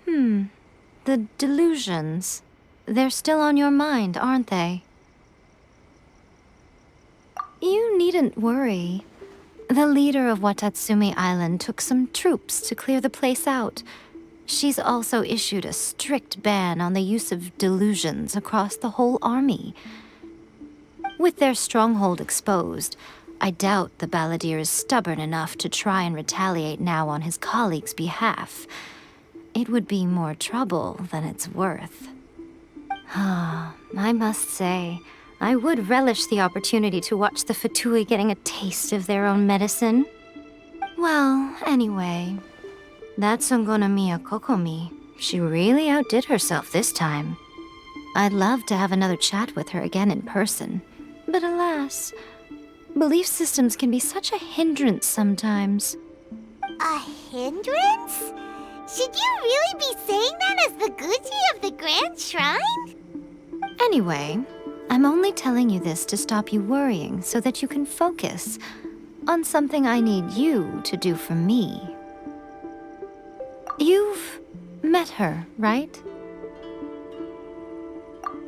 H: The delusions. They're still on your mind, aren't they? You needn't worry. The leader of Watatsumi Island took some troops to clear the place out. She's also issued a strict ban on the use of delusions across the whole army. With their stronghold exposed, I doubt the balladeer is stubborn enough to try and retaliate now on his colleagues' behalf. It would be more trouble than it's worth. I must say, I would relish the opportunity to watch the Fatui getting a taste of their own medicine. Well, anyway, that Sangономией Kokomi, she really outdid herself this time. I'd love to have another chat with her again in person, but alas, belief systems can be such a hindrance sometimes.
B: A hindrance? Should you really be saying that as the Gucci of the Grand Shrine?
H: Anyway, I'm only telling you this to stop you worrying so that you can focus on something I need you to do for me. You've met her, right?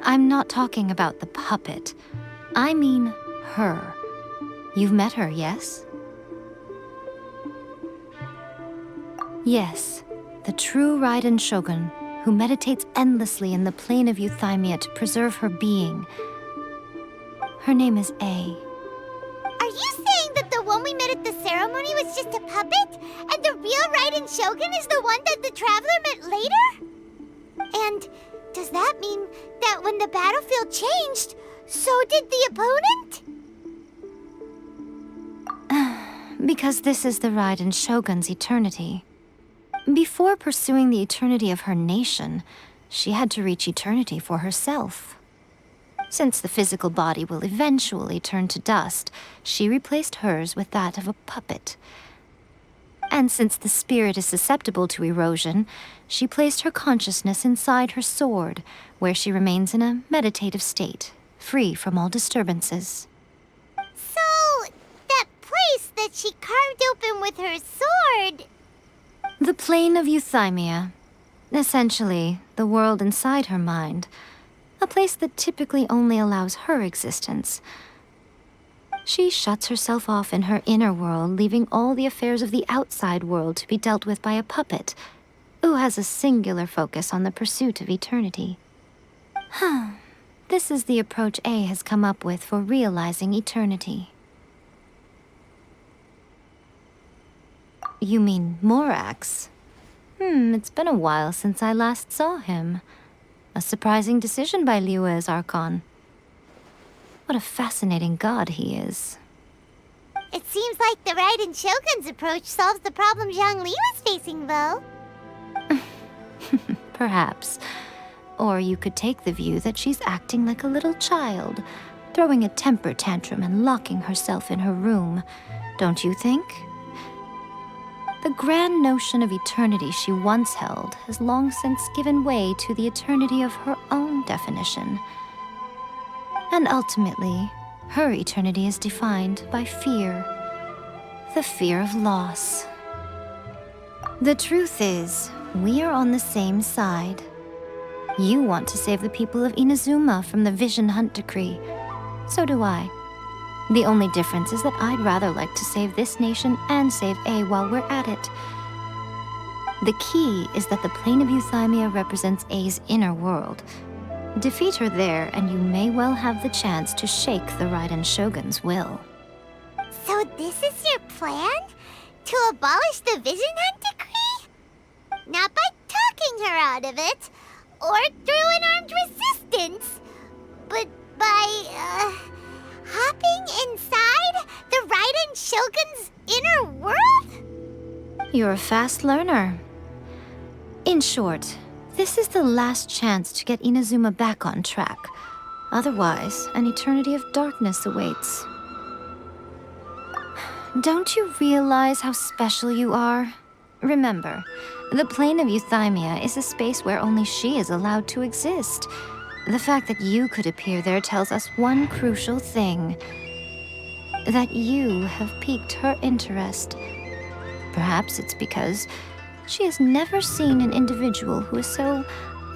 H: I'm not talking about the puppet. I mean her. You've met her, yes? Yes, the true Raiden Shogun, who meditates endlessly in the plane of Euthymia to preserve her being. Her name is A.
B: Are you saying that the one we met at the ceremony was just a puppet, and the real Raiden Shogun is the one that the Traveler met later? And does that mean that when the battlefield changed, so did the opponent?
H: Because this is the Raiden Shogun's eternity. Before pursuing the eternity of her nation, she had to reach eternity for herself. Since the physical body will eventually turn to dust, she replaced hers with that of a puppet. And since the spirit is susceptible to erosion, she placed her consciousness inside her sword, where she remains in a meditative state, free from all disturbances.
B: So, that place that she carved open with her sword...
H: The plane of Euthymia. Essentially, the world inside her mind. A place that typically only allows her existence. She shuts herself off in her inner world, leaving all the affairs of the outside world to be dealt with by a puppet, who has a singular focus on the pursuit of eternity. This is the approach A has come up with for realizing eternity. You mean Morax? It's been a while since I last saw him. A surprising decision by Liyue's Archon. What a fascinating god he is.
B: It seems like the Raiden Shogun's approach solves the problem Zhang Li was facing, though.
H: Perhaps. Or you could take the view that she's acting like a little child, throwing a temper tantrum and locking herself in her room. Don't you think? The grand notion of eternity she once held has long since given way to the eternity of her own definition. And ultimately, her eternity is defined by fear. The fear of loss. The truth is, we are on the same side. You want to save the people of Inazuma from the Vision Hunt decree. So do I. The only difference is that I'd rather like to save this nation and save A while we're at it. The key is that the plane of Euthymia represents A's inner world. Defeat her there, and you may well have the chance to shake the Raiden Shogun's will.
B: So this is your plan? To abolish the Vision Hunt decree? Not by talking her out of it, or through an armed resistance, but by, hopping inside the Raiden Shogun's inner world?
H: You're a fast learner. In short, this is the last chance to get Inazuma back on track. Otherwise, an eternity of darkness awaits. Don't you realize how special you are? Remember, the plane of Euthymia is a space where only she is allowed to exist. The fact that you could appear there tells us one crucial thing. That you have piqued her interest. Perhaps it's because she has never seen an individual who is so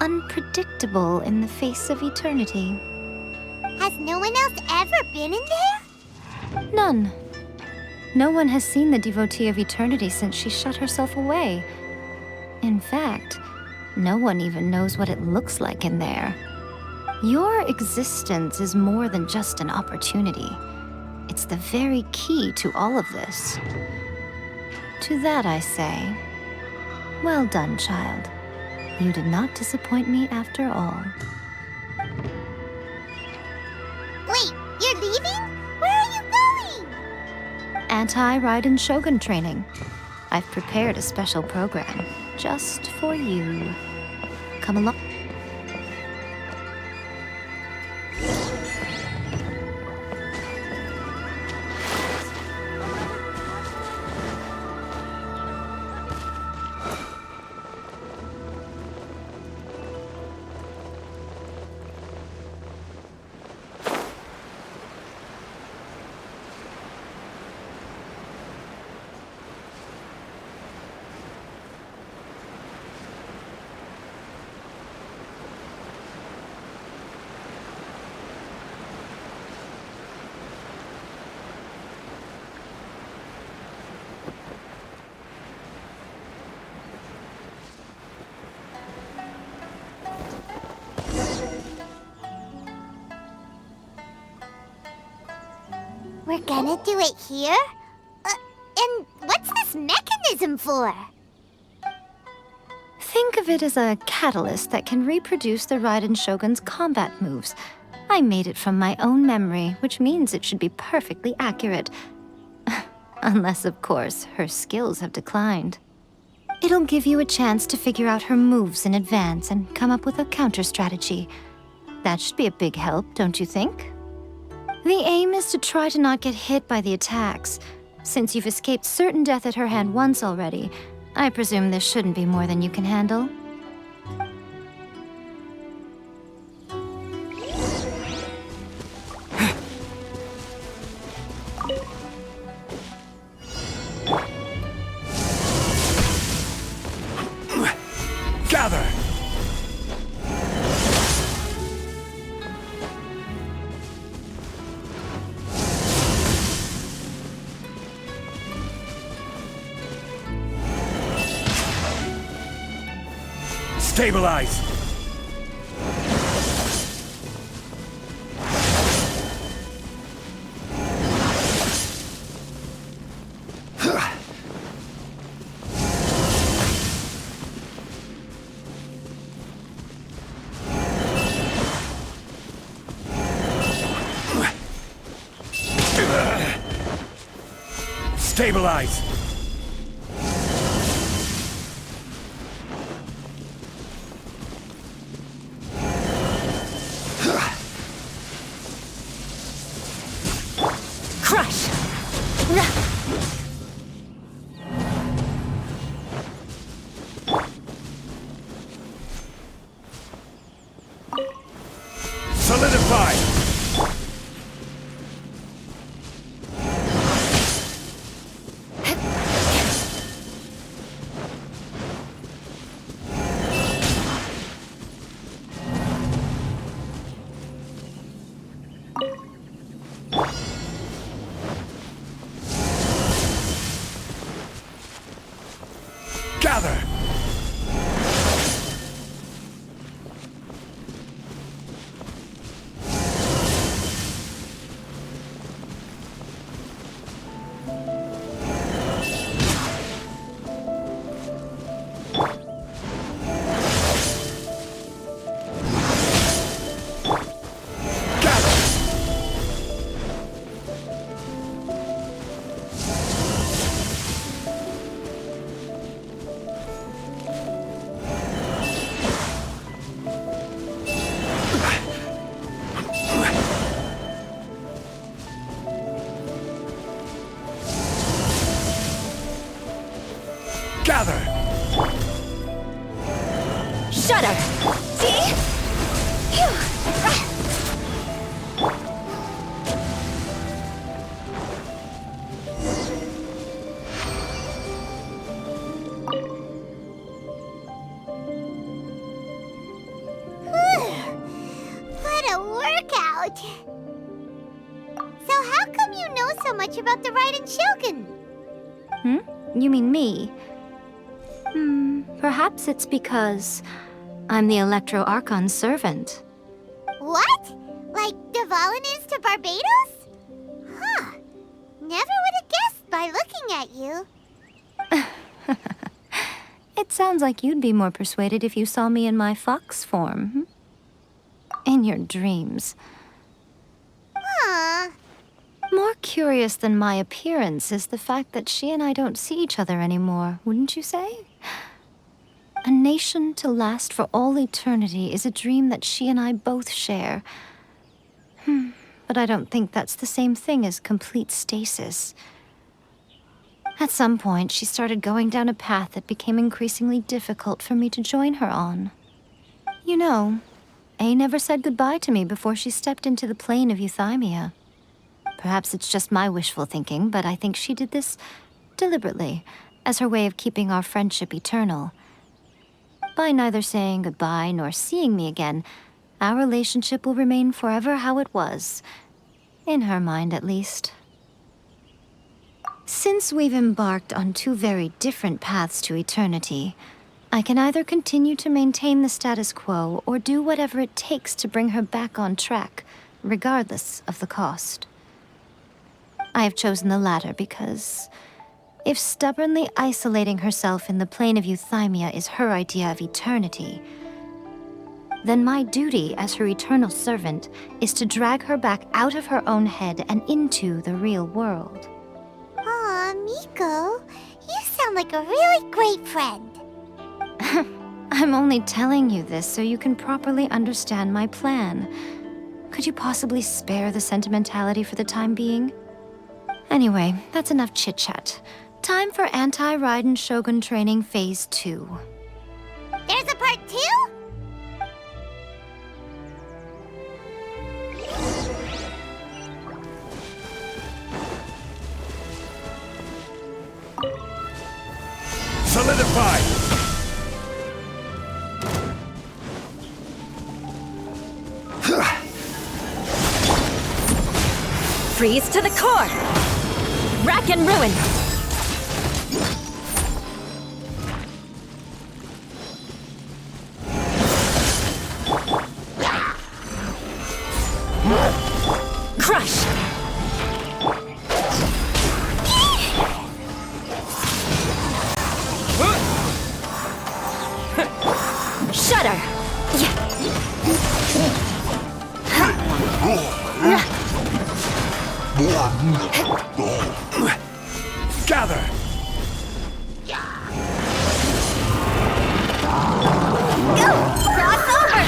H: unpredictable in the face of eternity.
B: Has no one else ever been in there?
H: None. No one has seen the devotee of eternity since she shut herself away. In fact, no one even knows what it looks like in there. Your existence is more than just an opportunity. It's the very key to all of this. To that I say, well done, child. You did not disappoint me after all.
B: Wait, you're leaving? Where are you going?
H: Anti-Raiden Shogun training. I've prepared a special program just for you. Come along.
B: We're gonna do it here? And what's this mechanism for?
H: Think of it as a catalyst that can reproduce the Raiden Shogun's combat moves. I made it from my own memory, which means it should be perfectly accurate. Unless, of course, her skills have declined. It'll give you a chance to figure out her moves in advance and come up with a counter-strategy. That should be a big help, don't you think? The aim is to try to not get hit by the attacks. Since you've escaped certain death at her hand once already, I presume this shouldn't be more than you can handle.
G: Gather! Stabilize! Stabilize!
H: Crush!
G: Solidify! Gather! Gather!
I: Shudder! See?
B: What a workout! So how come you know so much about the Raiden Shogun?
H: You mean me? Perhaps it's because I'm the Electro Archon's servant.
B: What? Like Devalin is to Barbados? Huh. Never would have guessed by looking at you.
H: It sounds like you'd be more persuaded if you saw me in my fox form. In your dreams.
B: Aw.
H: More curious than my appearance is the fact that she and I don't see each other anymore, wouldn't you say? A nation to last for all eternity is a dream that she and I both share. But I don't think that's the same thing as complete stasis. At some point, she started going down a path that became increasingly difficult for me to join her on. You know, A never said goodbye to me before she stepped into the plane of euthymia. Perhaps it's just my wishful thinking, but I think she did this deliberately, as her way of keeping our friendship eternal. By neither saying goodbye nor seeing me again, our relationship will remain forever how it was. In her mind, at least. Since we've embarked on two very different paths to eternity, I can either continue to maintain the status quo or do whatever it takes to bring her back on track, regardless of the cost. I have chosen the latter because if stubbornly isolating herself in the plane of euthymia is her idea of eternity, then my duty as her eternal servant is to drag her back out of her own head and into the real world.
B: Aw, Miko, you sound like a really great friend.
H: I'm only telling you this so you can properly understand my plan. Could you possibly spare the sentimentality for the time being? Anyway, that's enough chit-chat. Time for Anti-Raiden Shogun Training Phase 2.
B: There's a part 2?
G: Solidify!
I: Freeze to the core! Rack and ruin! Crush! Shudder!
G: Gather!
B: Go! Cross over!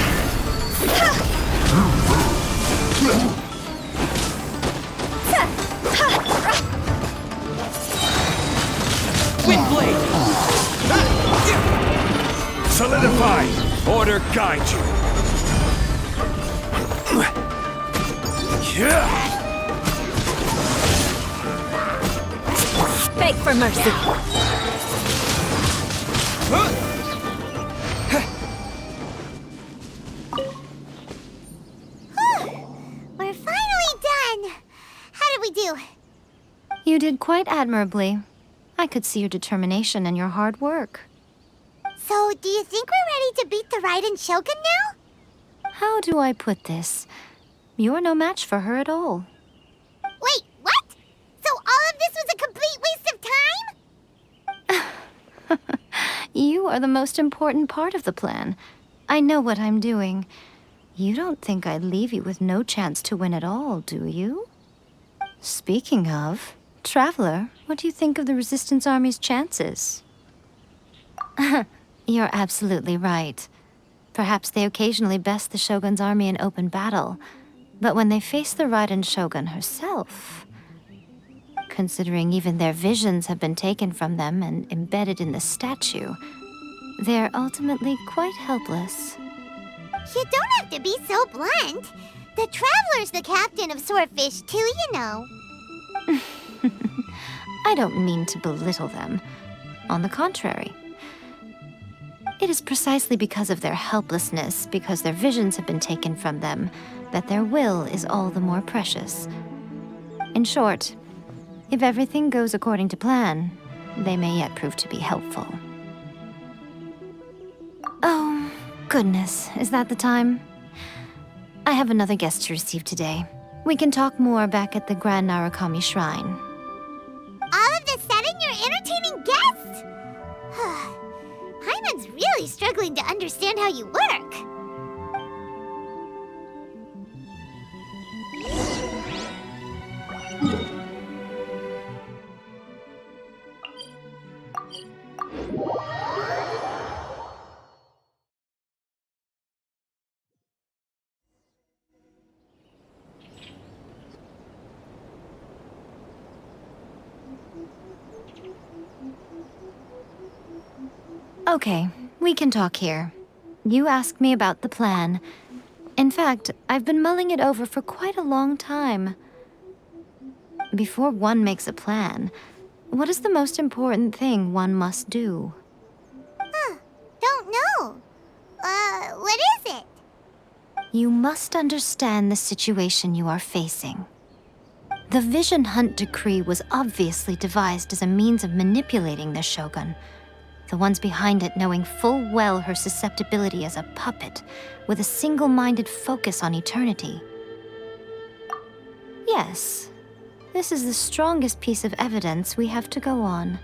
K: Wind blade!
G: Solidify! Order guide you!
I: Beg for mercy!
B: We're finally done! How did we do?
H: You did quite admirably. I could see your determination and your hard work.
B: So, do you think we're ready to beat the Raiden Shogun now?
H: How do I put this? You're no match for her at all.
B: Wait, what? So all of this was a complete waste of time?
H: You are the most important part of the plan. I know what I'm doing. You don't think I'd leave you with no chance to win at all, do you? Speaking of, Traveler, what do you think of the Resistance Army's chances? You're absolutely right. Perhaps they occasionally best the Shogun's army in open battle, but when they face the Raiden Shogun herself, considering even their visions have been taken from them and embedded in the statue, they're ultimately quite helpless.
B: You don't have to be so blunt. The Traveler's the captain of Swordfish too, you know.
H: I don't mean to belittle them. On the contrary. It is precisely because of their helplessness, because their visions have been taken from them, that their will is all the more precious. In short, if everything goes according to plan, they may yet prove to be helpful. Goodness, is that the time? I have another guest to receive today. We can talk more back at the Grand Narukami Shrine.
B: All of this sudden, you're entertaining guests? Hyman's really struggling to understand how you work.
H: Okay, we can talk here. You asked me about the plan. In fact, I've been mulling it over for quite a long time. Before one makes a plan, what is the most important thing one must do?
B: Don't know. What is it?
H: You must understand the situation you are facing. The Vision Hunt Decree was obviously devised as a means of manipulating the Shogun, the ones behind it knowing full well her susceptibility as a puppet, with a single-minded focus on eternity. Yes, this is the strongest piece of evidence we have to go on.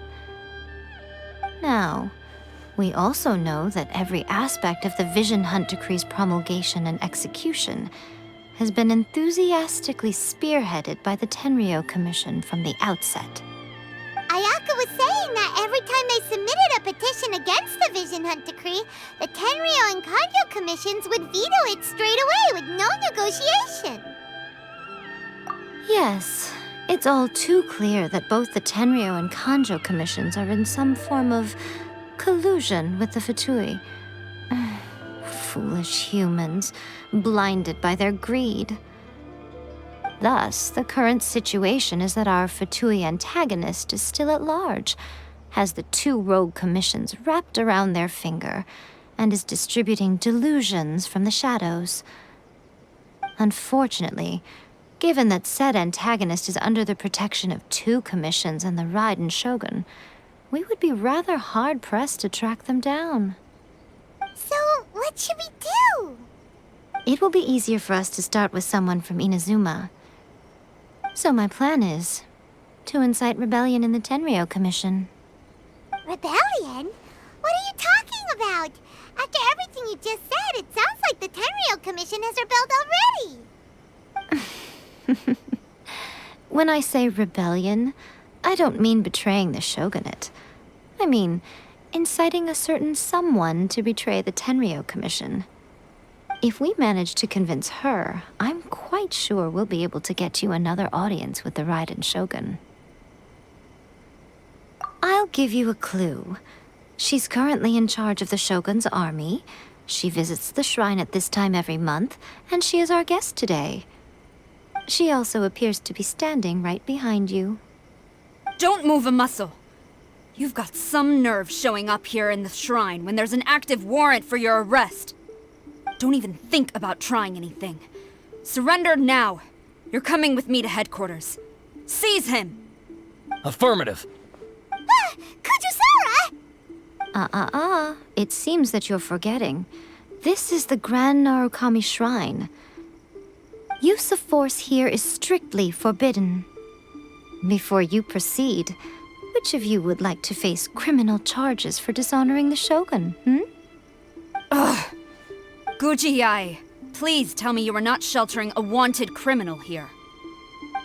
H: Now, we also know that every aspect of the Vision Hunt Decree's promulgation and execution has been enthusiastically spearheaded by the Tenryou Commission from the outset.
B: Ayaka was saying that every time they submitted a petition against the Vision Hunt Decree, the Tenryou and Kanjo commissions would veto it straight away with no negotiation.
H: Yes, it's all too clear that both the Tenryou and Kanjo commissions are in some form of collusion with the Fatui. Foolish humans, blinded by their greed. Thus, the current situation is that our Fatui antagonist is still at large, has the two rogue commissions wrapped around their finger, and is distributing delusions from the shadows. Unfortunately, given that said antagonist is under the protection of two commissions and the Raiden Shogun, we would be rather hard-pressed to track them down.
B: So, what should we do?
H: It will be easier for us to start with someone from Inazuma. So my plan is to incite rebellion in the Tenryou Commission.
B: Rebellion? What are you talking about? After everything you just said, it sounds like the Tenryou Commission has rebelled already.
H: When I say rebellion, I don't mean betraying the shogunate. I mean inciting a certain someone to betray the Tenryou Commission. If we manage to convince her, I'm quite sure we'll be able to get you another audience with the Raiden Shogun. I'll give you a clue. She's currently in charge of the Shogun's army. She visits the shrine at this time every month, and she is our guest today. She also appears to be standing right behind you.
I: Don't move a muscle. You've got some nerve showing up here in the shrine when there's an active warrant for your arrest. Don't even think about trying anything. Surrender now. You're coming with me to headquarters. Seize him!
D: Affirmative.
B: Kujusara!
H: It seems that you're forgetting. This is the Grand Narukami Shrine. Use of force here is strictly forbidden. Before you proceed, which of you would like to face criminal charges for dishonoring the Shogun,
I: Ugh! Gujiyai, please tell me you are not sheltering a wanted criminal here.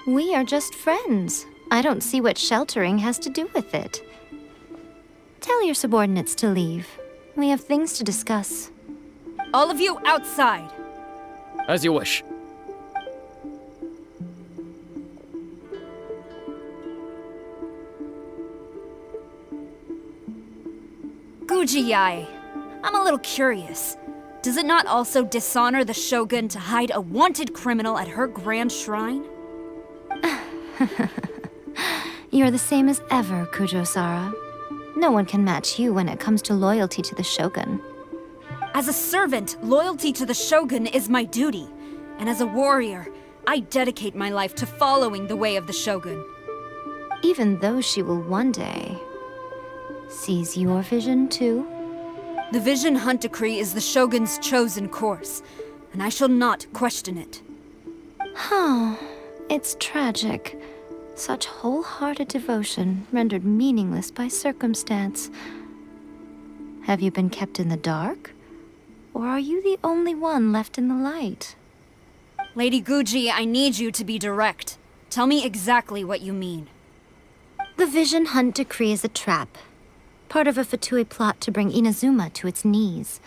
H: We are just friends. I don't see what sheltering has to do with it. Tell your subordinates to leave. We have things to discuss.
I: All of you outside.
D: As you wish.
I: Gujiyai, I'm a little curious. Does it not also dishonor the Shogun to hide a wanted criminal at her grand shrine?
H: You're the same as ever, Kujosara. No one can match you when it comes to loyalty to the Shogun.
I: As a servant, loyalty to the Shogun is my duty. And as a warrior, I dedicate my life to following the way of the Shogun.
H: Even though she will one day seize your vision too?
I: The Vision Hunt Decree is the Shogun's chosen course, and I shall not question it.
H: It's tragic. Such wholehearted devotion rendered meaningless by circumstance. Have you been kept in the dark? Or are you the only one left in the light?
I: Lady Guji, I need you to be direct. Tell me exactly what you mean.
H: The Vision Hunt Decree is a trap. Part of a Fatui plot to bring Inazuma to its knees.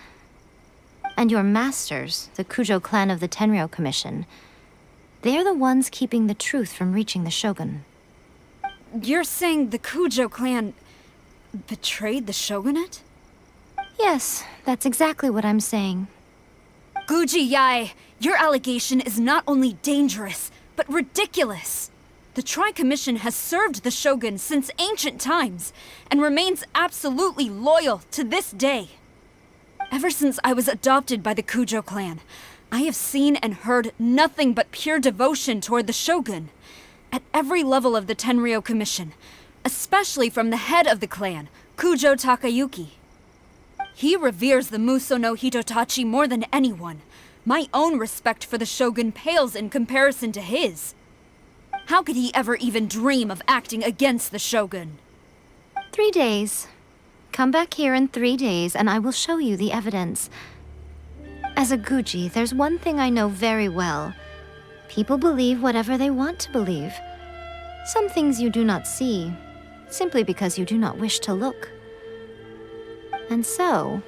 H: And your masters, the Kujo clan of the Tenryou Commission, they're the ones keeping the truth from reaching the Shogun.
I: You're saying the Kujo clan betrayed the shogunate?
H: Yes, that's exactly what I'm saying.
I: Guji Yae, your allegation is not only dangerous, but ridiculous. The Tri-Commission has served the Shogun since ancient times, and remains absolutely loyal to this day. Ever since I was adopted by the Kujo clan, I have seen and heard nothing but pure devotion toward the Shogun. At every level of the Tenryou Commission, especially from the head of the clan, Kujo Takayuki. He reveres the Muso no Hitotachi more than anyone. My own respect for the Shogun pales in comparison to his. How could he ever even dream of acting against the Shogun?
H: 3 days. Come back here in 3 days and I will show you the evidence. As a Guji, there's one thing I know very well. People believe whatever they want to believe. Some things you do not see, simply because you do not wish to look. And so,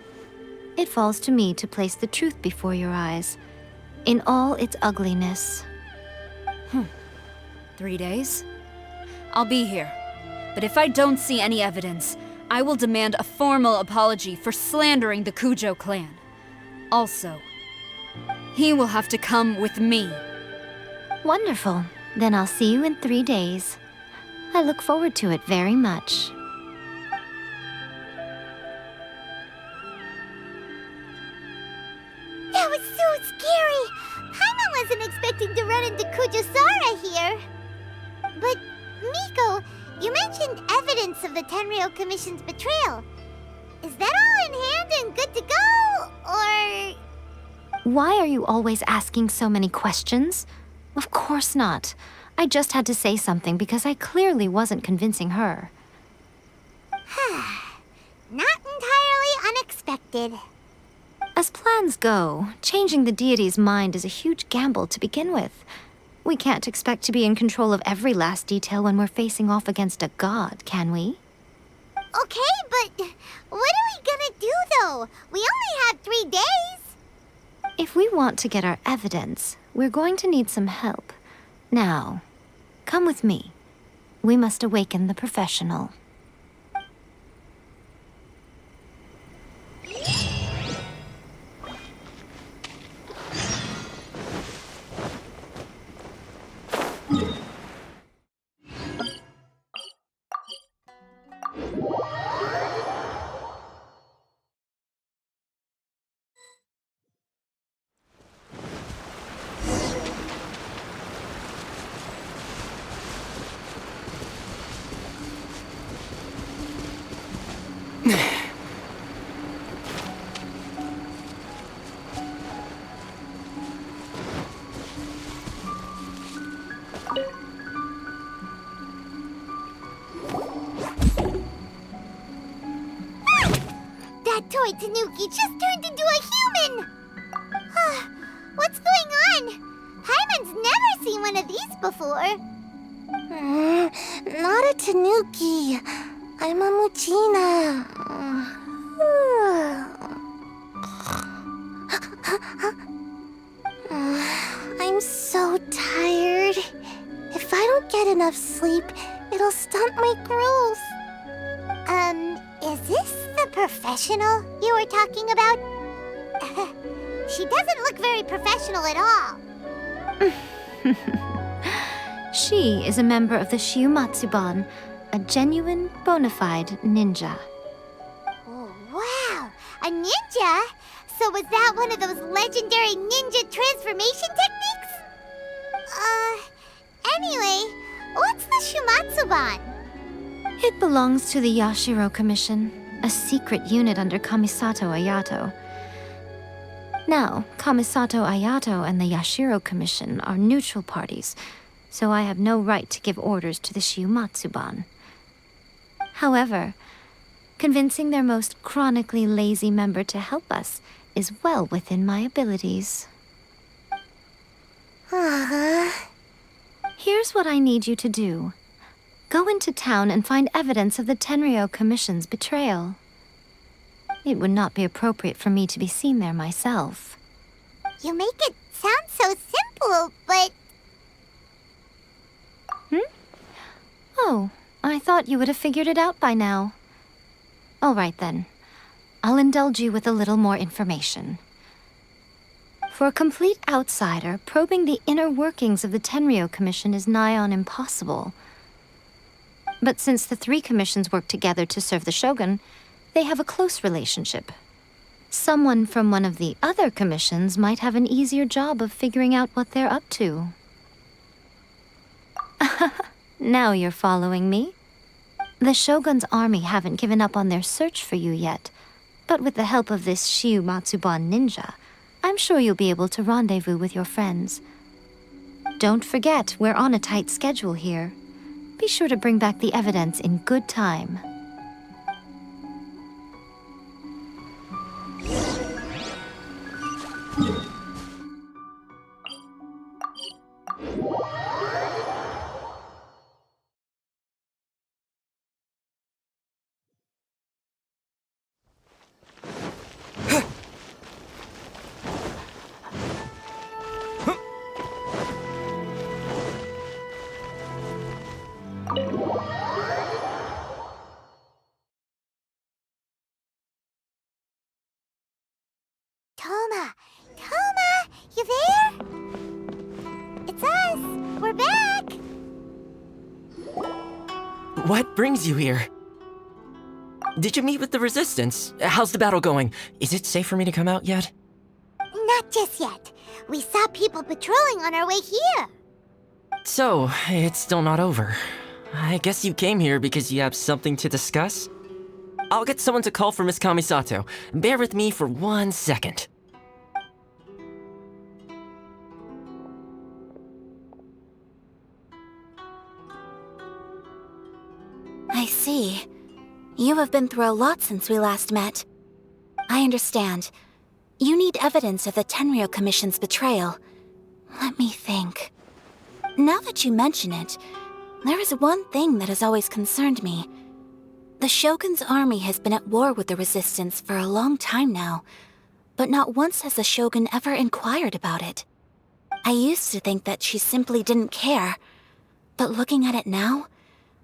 H: it falls to me to place the truth before your eyes, in all its ugliness.
I: 3 days? I'll be here. But if I don't see any evidence, I will demand a formal apology for slandering the Kujo clan. Also, he will have to come with me.
H: Wonderful. Then I'll see you in 3 days. I look forward to it very much.
B: That was so scary! Paimon wasn't expecting to run into Kujosara here. But, Miko, you mentioned evidence of the Tenryou Commission's betrayal. Is that all in hand and good to go, or...?
H: Why are you always asking so many questions? Of course not. I just had to say something because I clearly wasn't convincing her.
B: Not entirely unexpected.
H: As plans go, changing the deity's mind is a huge gamble to begin with. We can't expect to be in control of every last detail when we're facing off against a god, can we?
B: Okay, but what are we gonna do, though? We only have 3 days.
H: If we want to get our evidence, we're going to need some help. Now, come with me. We must awaken the professional.
B: That toy Tanuki just turned into a human! What's going on? Paimon's never seen one of these before.
C: Not a Tanuki. I'm a Muchina. I'm so tired. If I don't get enough sleep, it'll stunt my growth.
B: Is this the professional you were talking about? She doesn't look very professional at all.
H: She is a member of the Shiumatsuban, a genuine, bona fide ninja.
B: Oh, wow! A ninja? So was that one of those legendary ninja transformation techniques? Anyway, what's the Shiumatsuban?
H: It belongs to the Yashiro Commission, a secret unit under Kamisato Ayato. Now, Kamisato Ayato and the Yashiro Commission are neutral parties, so I have no right to give orders to the Shiumatsuban. However, convincing their most chronically lazy member to help us is well within my abilities. Here's what I need you to do. Go into town and find evidence of the Tenryou Commission's betrayal. It would not be appropriate for me to be seen there myself.
B: You make it sound so simple, but...
H: Oh, I thought you would have figured it out by now. All right then. I'll indulge you with a little more information. For a complete outsider, probing the inner workings of the Tenryou Commission is nigh on impossible. But since the three commissions work together to serve the Shogun, they have a close relationship. Someone from one of the other commissions might have an easier job of figuring out what they're up to. Now you're following me. The Shogun's army haven't given up on their search for you yet, but with the help of this Shiumatsuban ninja, I'm sure you'll be able to rendezvous with your friends. Don't forget, we're on a tight schedule here. Be sure to bring back the evidence in good time.
B: Toma, you there? It's us. We're back.
K: What brings you here? Did you meet with the Resistance? How's the battle going? Is it safe for me to come out yet?
B: Not just yet. We saw people patrolling on our way here.
K: So, it's still not over. I guess you came here because you have something to discuss? I'll get someone to call for Miss Kamisato. Bear with me for 1 second.
M: I see. You have been through a lot since we last met. I understand. You need evidence of the Tenryou Commission's betrayal. Let me think. Now that you mention it, there is one thing that has always concerned me. The Shogun's army has been at war with the Resistance for a long time now, but not once has the Shogun ever inquired about it. I used to think that she simply didn't care, but looking at it now,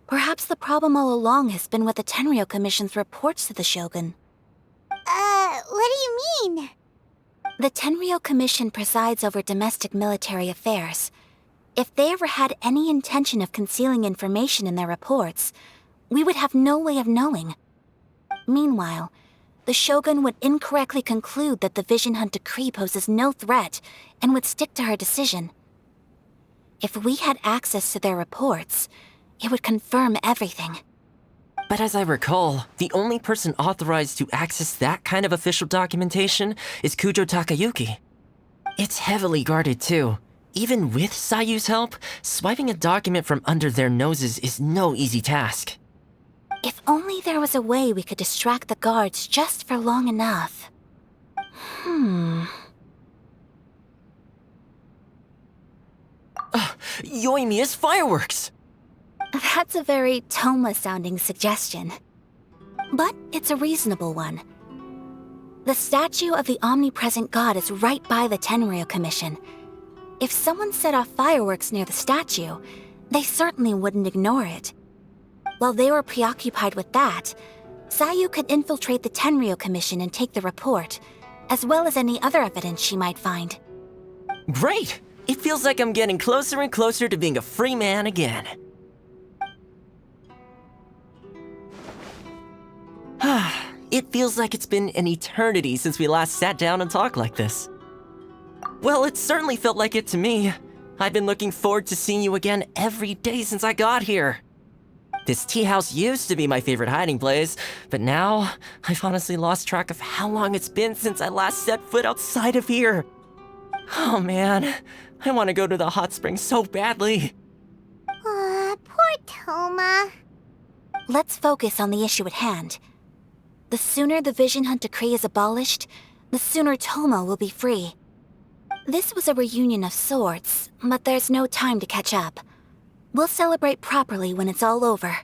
M: perhaps the problem all along has been with the Tenryou Commission's reports to the Shogun.
B: What do you mean?
M: The Tenryou Commission presides over domestic military affairs. If they ever had any intention of concealing information in their reports, we would have no way of knowing. Meanwhile, the Shogun would incorrectly conclude that the Vision Hunt decree poses no threat and would stick to her decision. If we had access to their reports, it would confirm everything.
K: But as I recall, the only person authorized to access that kind of official documentation is Kujo Takayuki. It's heavily guarded too. Even with Sayu's help, swiping a document from under their noses is no easy task.
M: If only there was a way we could distract the guards just for long enough.
K: Yoimiya's fireworks!
M: That's a very Toma-sounding suggestion. But it's a reasonable one. The statue of the omnipresent god is right by the Tenryou Commission. If someone set off fireworks near the statue, they certainly wouldn't ignore it. While they were preoccupied with that, Sayu could infiltrate the Tenryou Commission and take the report, as well as any other evidence she might find.
K: Great! It feels like I'm getting closer and closer to being a free man again. It feels like it's been an eternity since we last sat down and talked like this. Well, it certainly felt like it to me. I've been looking forward to seeing you again every day since I got here. This tea house used to be my favorite hiding place, but now I've honestly lost track of how long it's been since I last set foot outside of here. Oh man, I want to go to the hot springs so badly.
B: Poor Toma.
M: Let's focus on the issue at hand. The sooner the Vision Hunt decree is abolished, the sooner Toma will be free. This was a reunion of sorts, but there's no time to catch up. We'll celebrate properly when it's all over.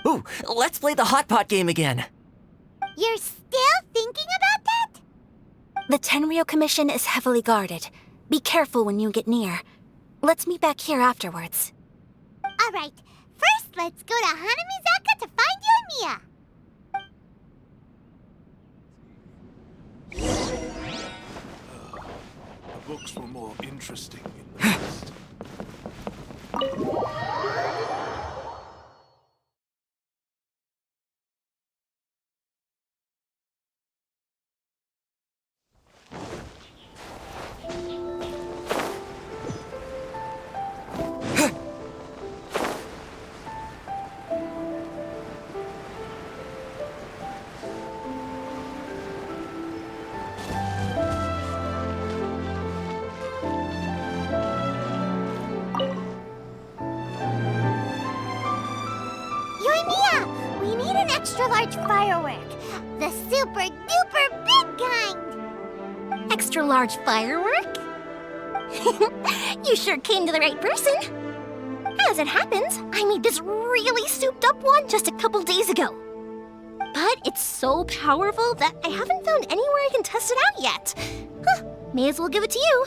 K: Ooh, let's play the hot pot game again.
B: You're still thinking about that?
M: The Tenryou Commission is heavily guarded. Be careful when you get near. Let's meet back here afterwards.
B: All right. First, let's go to Hanamizaka to find Yoimiya.
A: The books were more interesting in the past.
B: Yoimiya, we need an extra-large firework. The super-duper big kind.
C: Extra-large firework? You sure came to the right person. As it happens, I made this really souped-up one just a couple days ago. But it's so powerful that I haven't found anywhere I can test it out yet. Huh, may as well give it to you.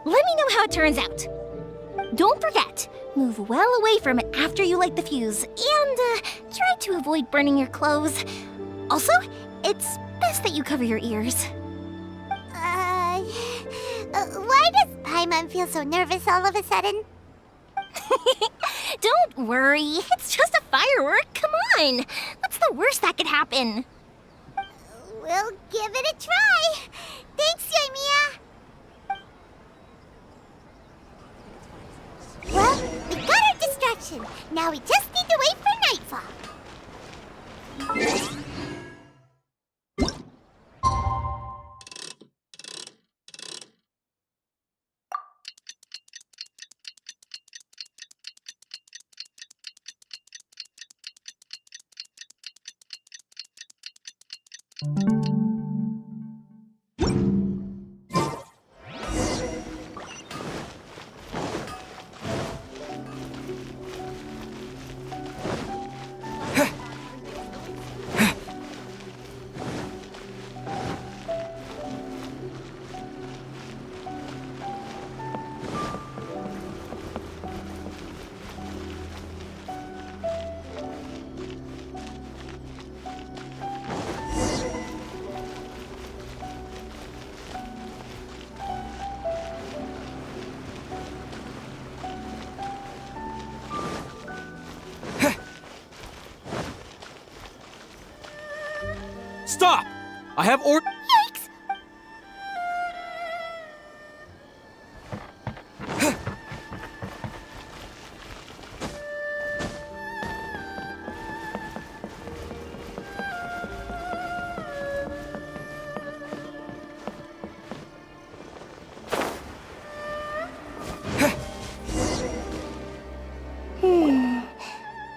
C: Let me know how it turns out. Don't forget, move well away from it after you light the fuse, and try to avoid burning your clothes. Also, it's best that you cover your ears.
B: Why does Paimon feel so nervous all of a sudden?
C: Don't worry, it's just a firework, come on! What's the worst that could happen?
B: We'll give it a try. Thanks, Yoimiya. Well, we got our distraction. Now we just need to wait for nightfall.
D: Stop! I have or-
B: Yikes!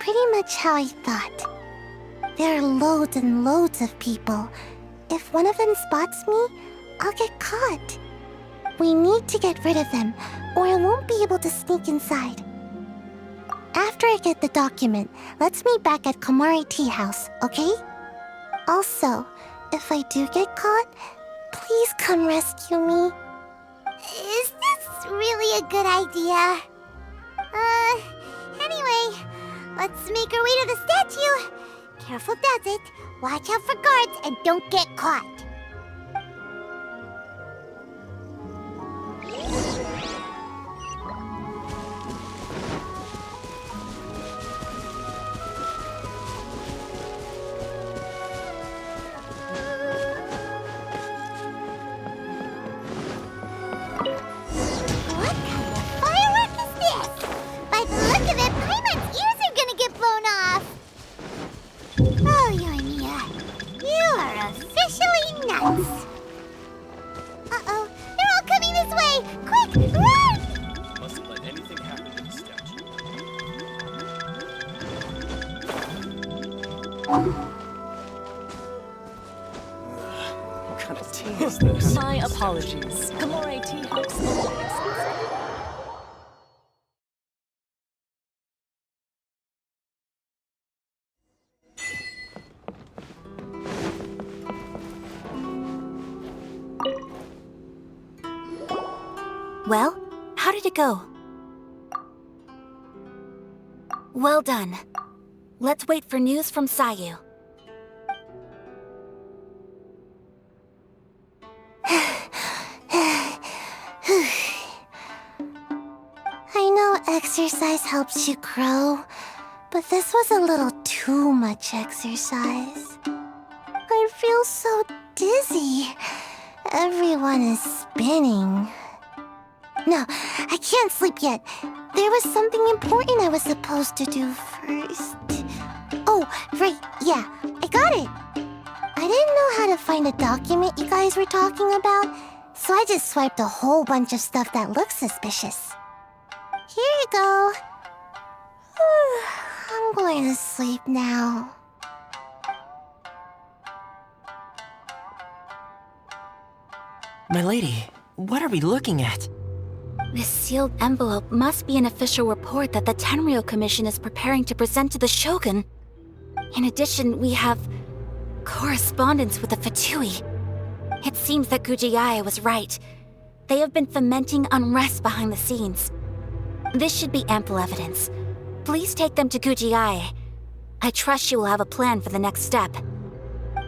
B: Pretty much how I thought. There are loads and loads of people. If one of them spots me, I'll get caught. We need to get rid of them, or I won't be able to sneak inside. After I get the document, let's meet back at Komari Tea House, okay? Also, if I do get caught, please come rescue me. Is this really a good idea? Anyway, let's make our way to the statue. Careful does it. Watch out for guards and don't get caught. What kind of firework is this? By the look of it, Paimon's ears are gonna get blown off.
D: What kind of tea is this?
N: My apologies. Kamore Tea House only.
M: Well, how did it go? Well done. Let's wait for news from Sayu.
B: I know exercise helps you grow, but this was a little too much exercise. I feel so dizzy. Everyone is spinning. No, I can't sleep yet. There was something important I was supposed to do first. Oh, right, yeah, I got it. I didn't know how to find a document you guys were talking about, so I just swiped a whole bunch of stuff that looks suspicious. Here you go. I'm going to sleep now.
K: My lady, what are we looking at?
M: This sealed envelope must be an official report that the Tenryou Commission is preparing to present to the Shogun. In addition, we have correspondence with the Fatui. It seems that Gujiae was right. They have been fomenting unrest behind the scenes. This should be ample evidence. Please take them to Gujiae. I trust she will have a plan for the next step.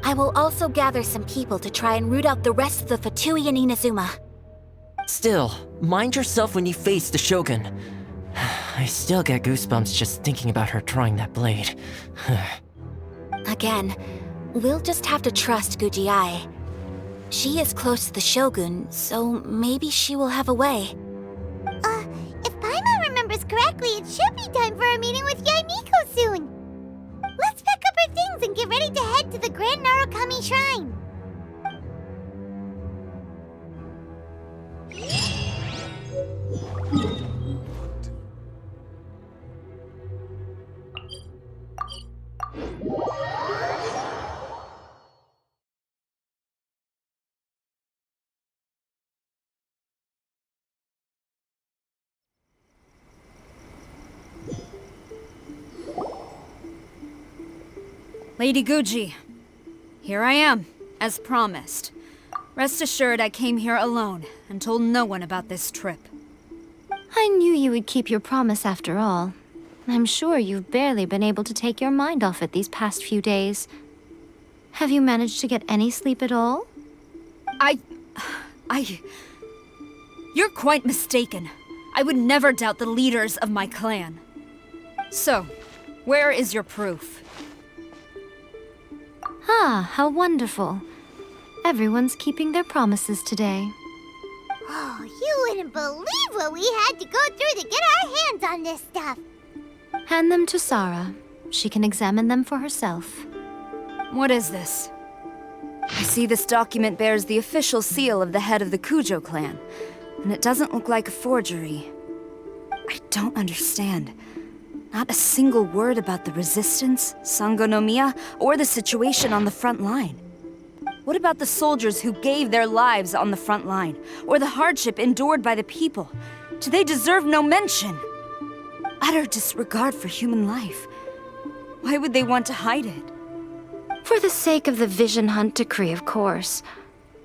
M: I will also gather some people to try and root out the rest of the Fatui in Inazuma.
K: Still, mind yourself when you face the Shogun. I still get goosebumps just thinking about her drawing that blade.
M: Again, we'll just have to trust Gujiae. She is close to the Shogun, so maybe she will have a way.
B: If Paimon remembers correctly, it should be time for a meeting with Yaimiko soon. Let's pack up our things and get ready to head to the Grand Narukami Shrine.
I: Lady Guji, here I am, as promised. Rest assured I came here alone and told no one about this trip.
H: I knew you would keep your promise after all. I'm sure you've barely been able to take your mind off it these past few days. Have you managed to get any sleep at all?
I: You're quite mistaken. I would never doubt the leaders of my clan. So, where is your proof?
H: Ah, how wonderful. Everyone's keeping their promises today.
B: Oh, you wouldn't believe what we had to go through to get our hands on this stuff.
H: Hand them to Sara. She can examine them for herself.
I: What is this? I see this document bears the official seal of the head of the Kujo clan, and it doesn't look like a forgery. I don't understand. Not a single word about the resistance, Sangономiей, or the situation on the front line. What about the soldiers who gave their lives on the front line, or the hardship endured by the people? Do they deserve no mention? Utter disregard for human life. Why would they want to hide it?
H: For the sake of the Vision Hunt decree, of course.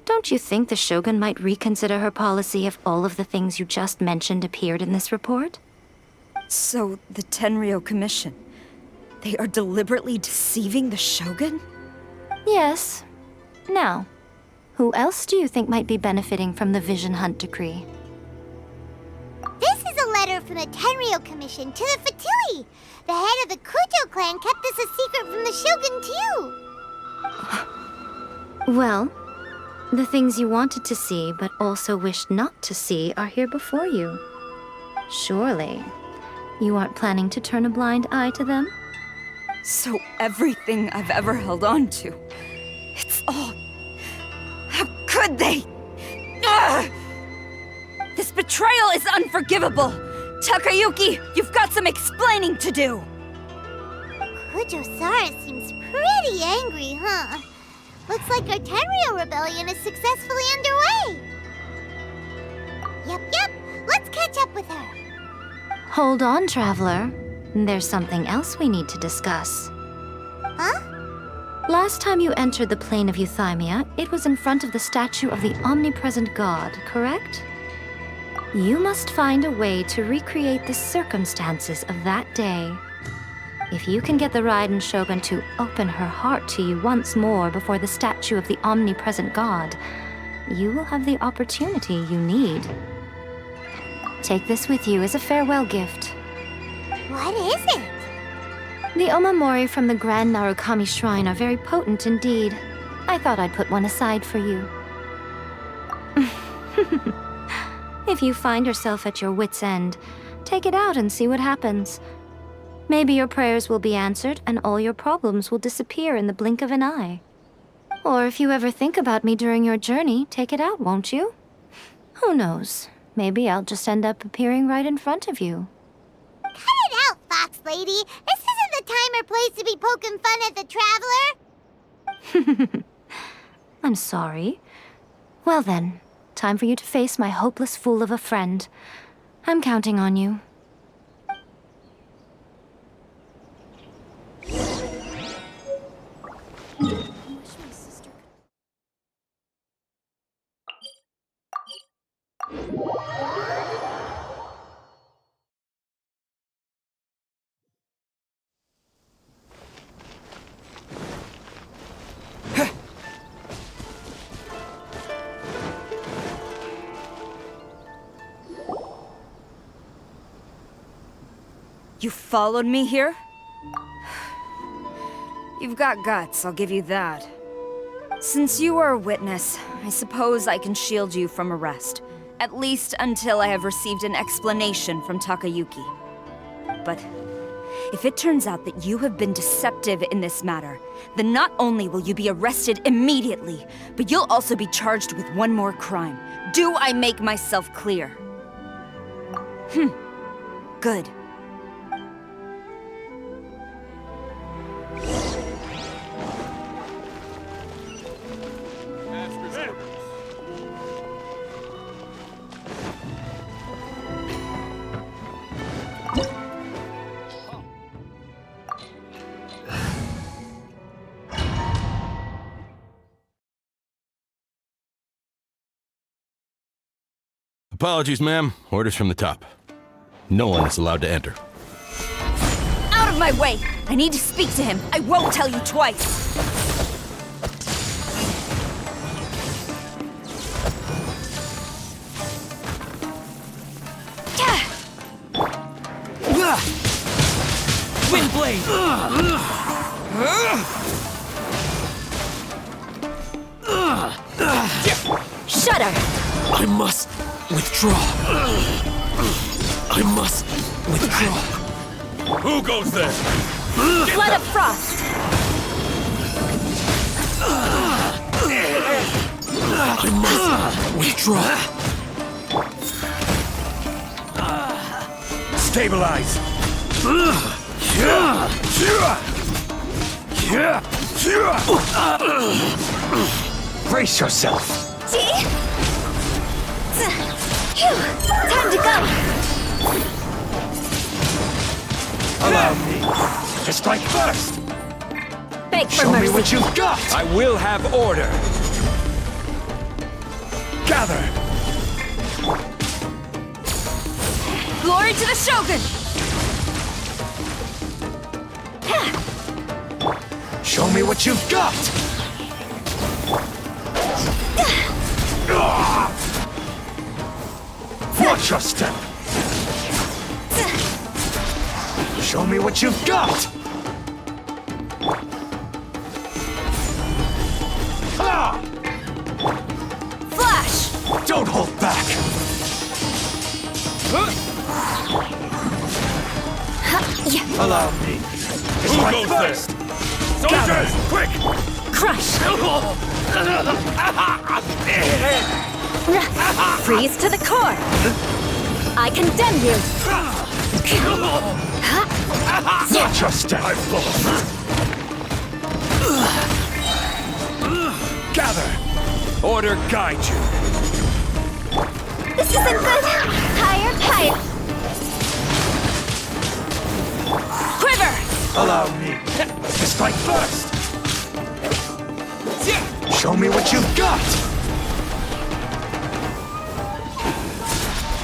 H: Don't you think the Shogun might reconsider her policy if all of the things you just mentioned appeared in this report?
I: So, the Tenryou Commission, they are deliberately deceiving the Shogun?
H: Yes. Now, who else do you think might be benefiting from the Vision Hunt decree?
B: This is a letter from the Tenryou Commission to the Fatui. The head of the Kujo clan kept this a secret from the Shogun, too.
H: Well, the things you wanted to see but also wished not to see are here before you. Surely, you aren't planning to turn a blind eye to them?
I: So everything I've ever held on to, it's all... How could they? Ugh! This betrayal is unforgivable! Takayuki, you've got some explaining to do!
B: Kujo-Sara seems pretty angry, huh? Looks like our Tenryou rebellion is successfully underway. Yep. Let's catch up with her.
H: Hold on, traveler. There's something else we need to discuss.
B: Huh?
H: Last time you entered the plane of Euthymia, it was in front of the statue of the omnipresent god, correct? You must find a way to recreate the circumstances of that day. If you can get the Raiden Shogun to open her heart to you once more before the statue of the omnipresent god, you will have the opportunity you need. Take this with you as a farewell gift.
B: What is it?
H: The omamori from the Grand Narukami Shrine are very potent indeed. I thought I'd put one aside for you. If you find yourself at your wit's end, take it out and see what happens. Maybe your prayers will be answered and all your problems will disappear in the blink of an eye. Or if you ever think about me during your journey, take it out, won't you? Who knows? Maybe I'll just end up appearing right in front of you.
B: Cut it out, Fox Lady. This isn't the time or place to be poking fun at the traveler.
H: I'm sorry. Well then, time for you to face my hopeless fool of a friend. I'm counting on you.
I: You followed me here? You've got guts, I'll give you that. Since you are a witness, I suppose I can shield you from arrest. At least until I have received an explanation from Takayuki. But if it turns out that you have been deceptive in this matter, then not only will you be arrested immediately, but you'll also be charged with one more crime. Do I make myself clear? Good.
O: Apologies, ma'am. Orders from the top. No one is allowed to enter.
I: Out of my way! I need to speak to him. I won't tell you twice.
G: Windblade!
I: Shut her!
G: I must withdraw. I must withdraw. Who goes there?
I: Flood of Frost!
G: I must withdraw. Stabilize. Brace yourself.
I: See? Time to go!
G: Allow me to strike first.
I: Beg for
G: Show
I: mercy.
G: me what you've got. I will have order. Gather.
I: Glory to the Shogun!
G: Show me what you've got. Watch your step. Show me what you've got.
I: Flash!
G: Don't hold back. Allow me. Who goes first? Soldiers, quick!
I: Crush! Freeze to the core! I condemn you!
G: Watch your step! Gather! Order guide you!
B: This isn't good! Higher, higher!
I: Quiver!
G: Allow me to strike first! Show me what you've got!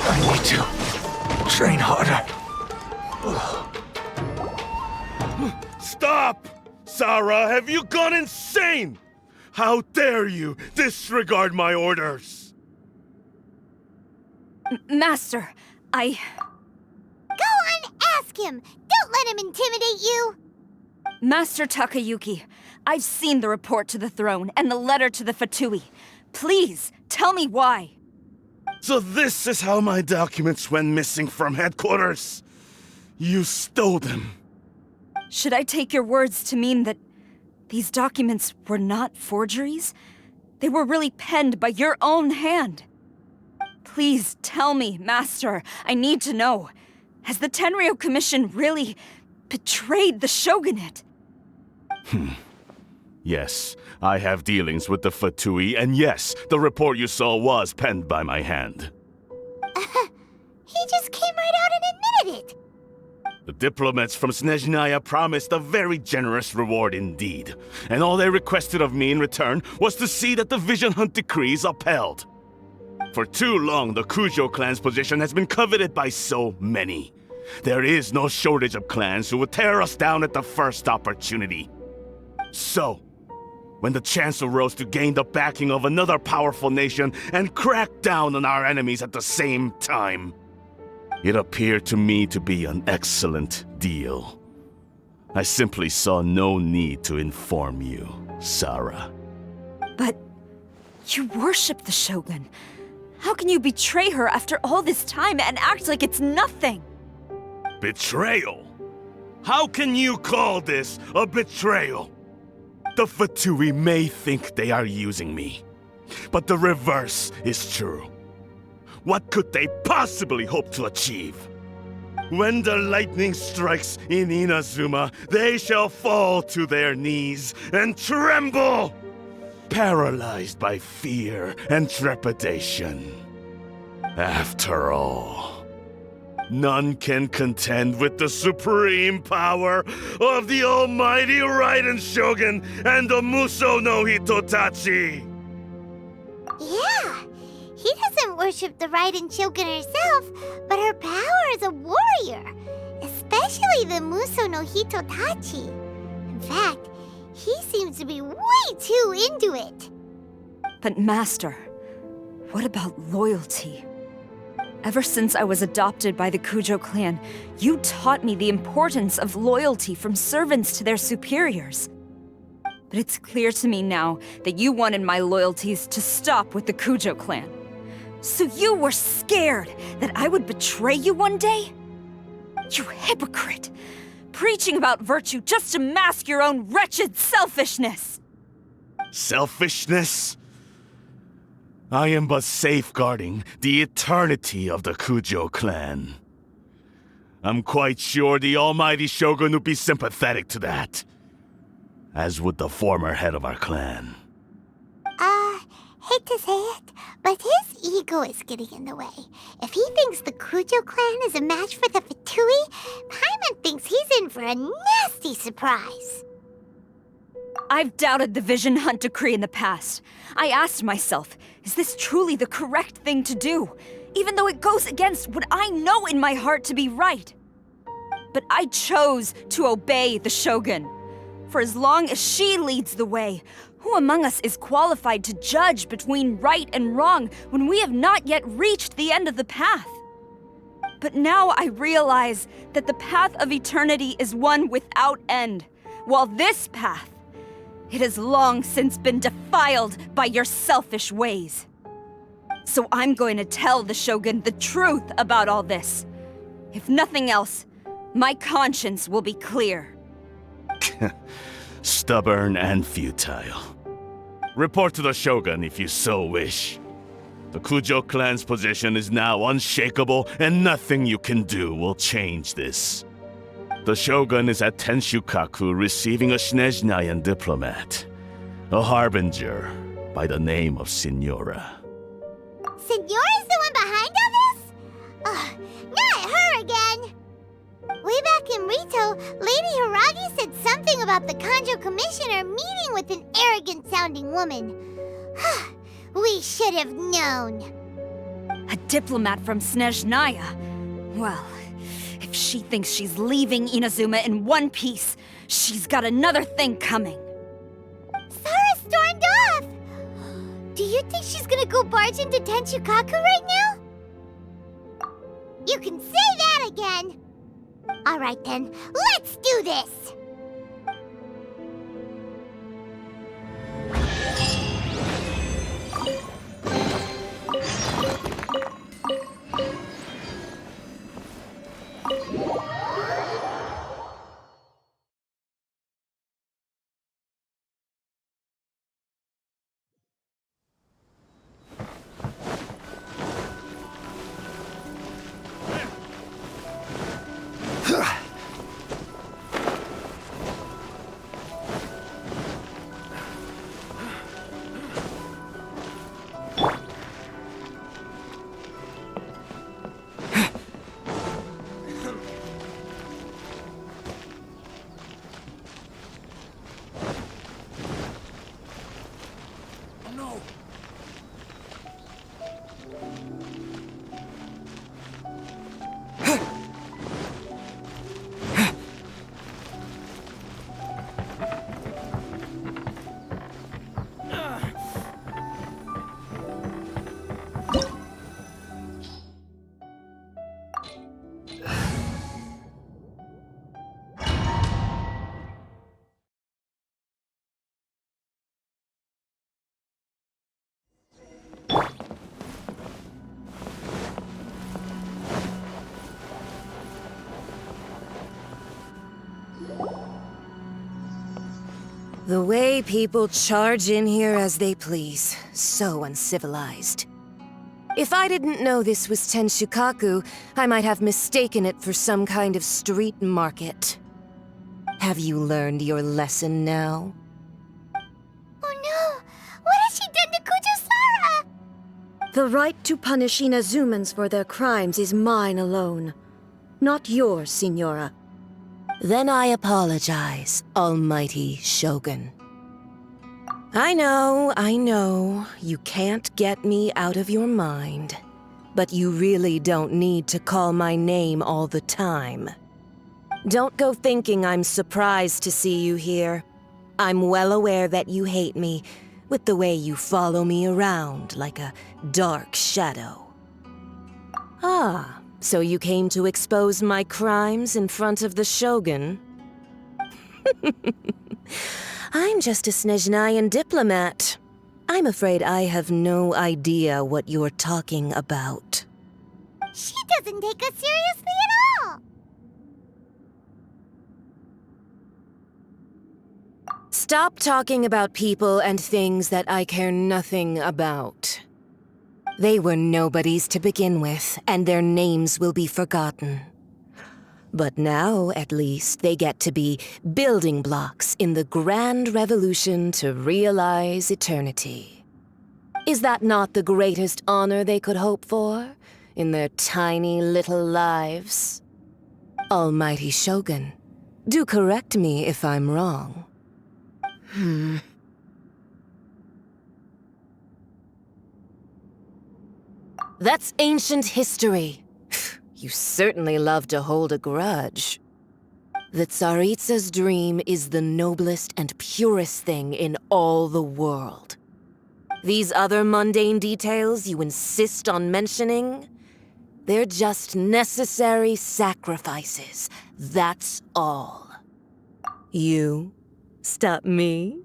G: I need to train harder.
P: Stop! Sarah, have you gone insane? How dare you disregard my orders?
I: Master, I...
B: Go on, ask him! Don't let him intimidate you!
I: Master Takayuki, I've seen the report to the throne and the letter to the Fatui. Please, tell me why.
P: So this is how my documents went missing from headquarters? You stole them.
I: Should I take your words to mean that these documents were not forgeries? They were really penned by your own hand. Please tell me, Master. I need to know. Has the Tenryou Commission really betrayed the shogunate?
P: Yes, I have dealings with the Fatui, and yes, the report you saw was penned by my hand.
B: He just came right out and admitted it!
P: The diplomats from Snezhnaya promised a very generous reward indeed, and all they requested of me in return was to see that the Vision Hunt decree is upheld. For too long, the Kujo clan's position has been coveted by so many. There is no shortage of clans who would tear us down at the first opportunity. So, when the chance arose to gain the backing of another powerful nation and crack down on our enemies at the same time, it appeared to me to be an excellent deal. I simply saw no need to inform you, Sarah.
I: But you worship the Shogun. How can you betray her after all this time and act like it's nothing?
P: Betrayal? How can you call this a betrayal? The Fatui may think they are using me, but the reverse is true. What could they possibly hope to achieve? When the lightning strikes in Inazuma, they shall fall to their knees and tremble, paralyzed by fear and trepidation. After all, none can contend with the supreme power of the almighty Raiden Shogun and the Muso no Hitotachi!
B: Yeah, he doesn't worship the Raiden Shogun herself, but her power as a warrior, especially the Muso no Hitotachi. In fact, he seems to be way too into it.
I: But Master, what about loyalty? Ever since I was adopted by the Kujo clan, you taught me the importance of loyalty from servants to their superiors. But it's clear to me now that you wanted my loyalties to stop with the Kujo clan. So you were scared that I would betray you one day? You hypocrite! Preaching about virtue just to mask your own wretched selfishness!
P: Selfishness? I am but safeguarding the eternity of the Kujo clan. I'm quite sure the almighty Shogun would be sympathetic to that, as would the former head of our clan.
B: Hate to say it, but his ego is getting in the way. If he thinks the Kujo clan is a match for the Fatui, Paimon thinks he's in for a nasty surprise.
I: I've doubted the Vision Hunt decree in the past. I asked myself, is this truly the correct thing to do? Even though it goes against what I know in my heart to be right. But I chose to obey the Shogun. For as long as she leads the way, who among us is qualified to judge between right and wrong when we have not yet reached the end of the path? But now I realize that the path of eternity is one without end, while this path, it has long since been defiled by your selfish ways. So I'm going to tell the Shogun the truth about all this. If nothing else, my conscience will be clear.
P: Stubborn and futile. Report to the Shogun if you so wish. The Kujo clan's position is now unshakable, and nothing you can do will change this. The Shogun is at Tenshukaku receiving a Snezhnayan diplomat. A harbinger by the name of Signora.
B: Signora's the one behind all this? Ugh, not her again! Way back in Rito, Lady Hiragi said something about the Kanjo Commissioner meeting with an arrogant-sounding woman. We should have known.
I: A diplomat from Snezhnaya? Well, if she thinks she's leaving Inazuma in one piece, she's got another thing coming.
B: Sara stormed off! Do you think she's gonna go barge into Tenshukaku right now? You can say that again! Alright then, let's do this!
Q: The way people charge in here as they please. So uncivilized. If I didn't know this was Tenshukaku, I might have mistaken it for some kind of street market. Have you learned your lesson now?
B: Oh no! What has she done to Kujo-Sara?
Q: The right to punish Inazumans for their crimes is mine alone. Not yours, Signora. Then I apologize, Almighty Shogun. I know, you can't get me out of your mind. But you really don't need to call my name all the time. Don't go thinking I'm surprised to see you here. I'm well aware that you hate me, with the way you follow me around like a dark shadow. Ah, so you came to expose my crimes in front of the Shogun? I'm just a Snezhnayan diplomat. I'm afraid I have no idea what you're talking about.
B: She doesn't take us seriously at all!
Q: Stop talking about people and things that I care nothing about. They were nobodies to begin with, and their names will be forgotten. But now, at least, they get to be building blocks in the grand revolution to realize eternity. Is that not the greatest honor they could hope for in their tiny little lives? Almighty Shogun, do correct me if I'm wrong. That's ancient history. You certainly love to hold a grudge. The Tsaritsa's dream is the noblest and purest thing in all the world. These other mundane details you insist on mentioning, they're just necessary sacrifices, that's all. You stop me?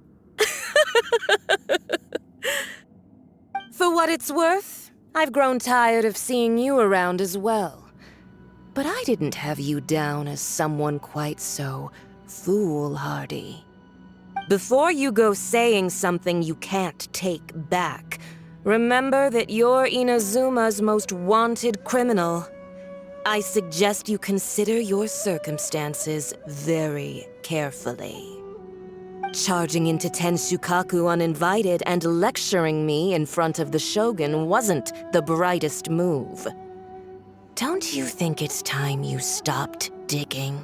Q: For what it's worth, I've grown tired of seeing you around as well. But I didn't have you down as someone quite so foolhardy. Before you go saying something you can't take back, remember that you're Inazuma's most wanted criminal. I suggest you consider your circumstances very carefully. Charging into Tenshukaku uninvited and lecturing me in front of the Shogun wasn't the brightest move. Don't you think it's time you stopped digging?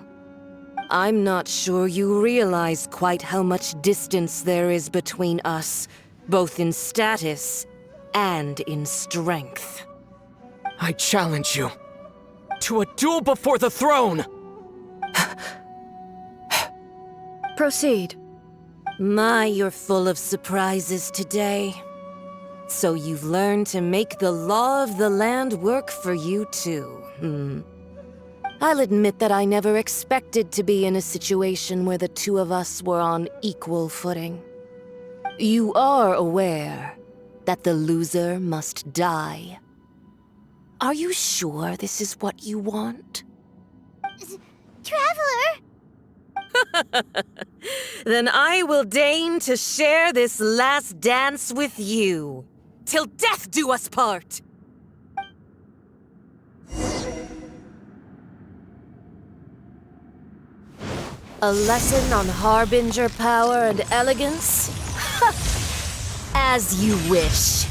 Q: I'm not sure you realize quite how much distance there is between us, both in status and in strength.
D: I challenge you to a duel before the throne!
Q: Proceed.
M: My, you're full of surprises today. So you've learned to make the law of the land work for you too, I'll admit that I never expected to be in a situation where the two of us were on equal footing. You are aware that the loser must die. Are you sure this is what you want?
B: Traveler!
M: Then I will deign to share this last dance with you. Till death do us part! A lesson on harbinger power and elegance? As you wish.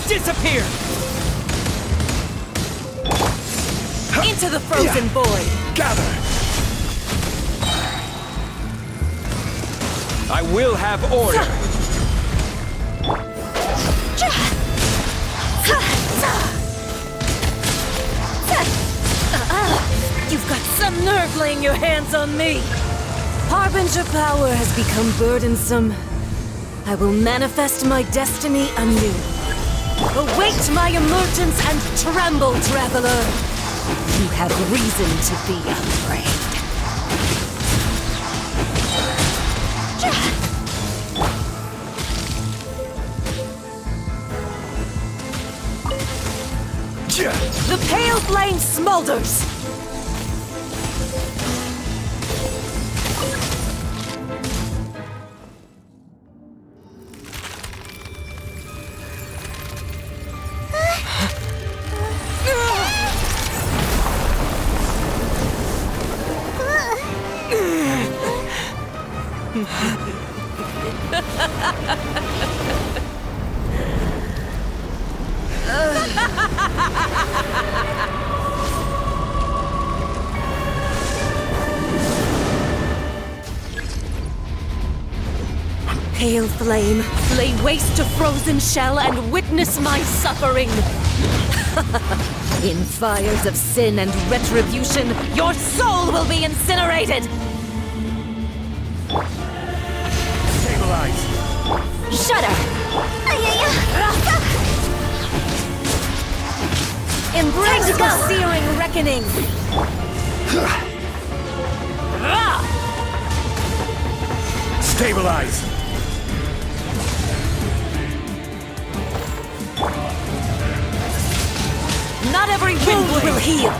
D: Disappear!
M: Into the frozen void!
P: Gather!
D: I will have order!
M: You've got some nerve laying your hands on me! Harbinger power has become burdensome. I will manifest my destiny anew. Await my emergence and tremble, traveler! You have reason to be afraid. The pale flame smolders! Pale flame, lay waste to frozen shell and witness my suffering. In fires of sin and retribution, your soul will be incinerated!
P: Stabilize!
M: Shudder! Embrace the searing reckoning!
P: Stabilize!
M: Not every wound will heal!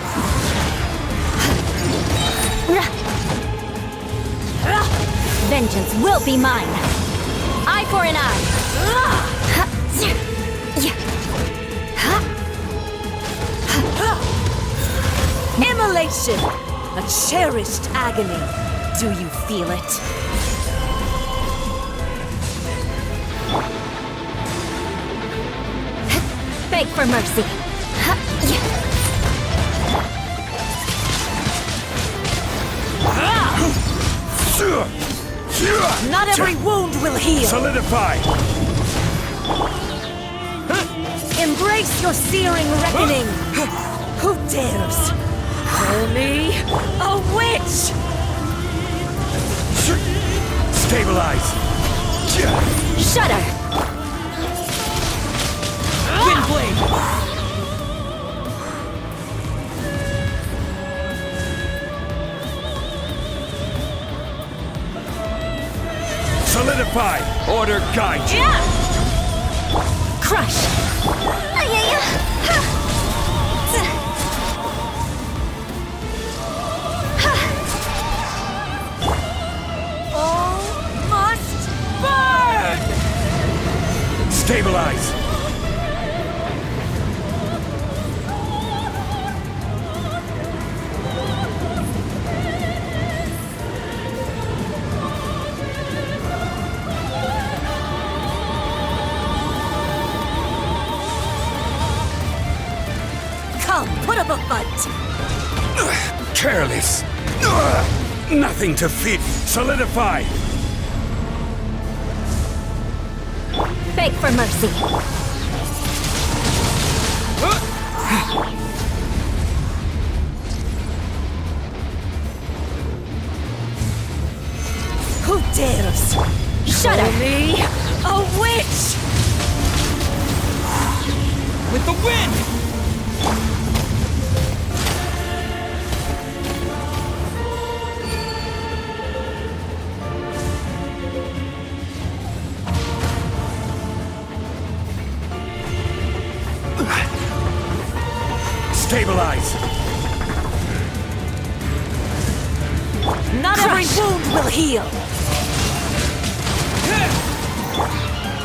M: Vengeance will be mine! Eye for an eye! Immolation! A cherished agony. Do you feel it? Beg for mercy. Not every wound will heal.
P: Solidify.
M: Embrace your searing reckoning. Who dares call me a witch?
P: Stabilize.
M: Shudder.
D: Windblade.
P: Solidify! Order guide you!
M: Crush!
P: Stabilize!
Q: Come, put up a fight!
P: Careless. Nothing to fear. Solidify.
I: Beg for mercy.
Q: Who dares?
I: Shut up!
Q: Me, a witch!
D: With the wind!
P: Stabilize.
Q: Not every wound will heal!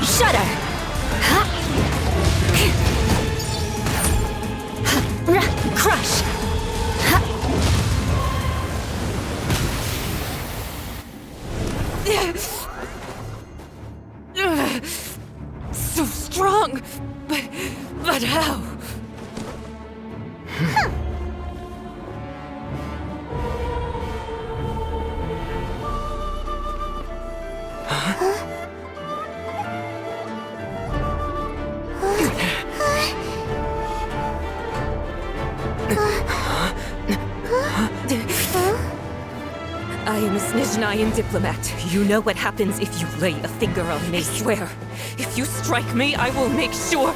I: Shudder! Crush!
Q: So strong! But how? I am a Snezhnayan diplomat. You know what happens if you lay a finger on me, swear. If you strike me, I will make sure.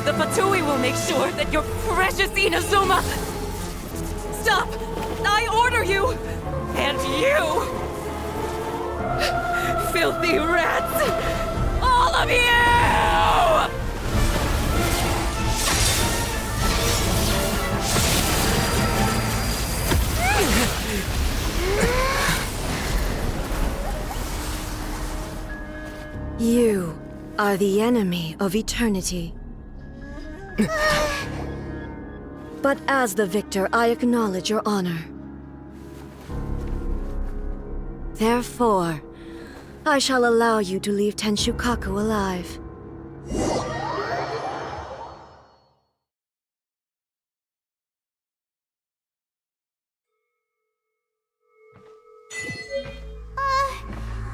Q: The Fatui will make sure that your precious Inazuma... Stop! I order you! And you! Filthy rats! All of you! You are the enemy of eternity. But as the victor, I acknowledge your honor. Therefore, I shall allow you to leave Tenshukaku alive.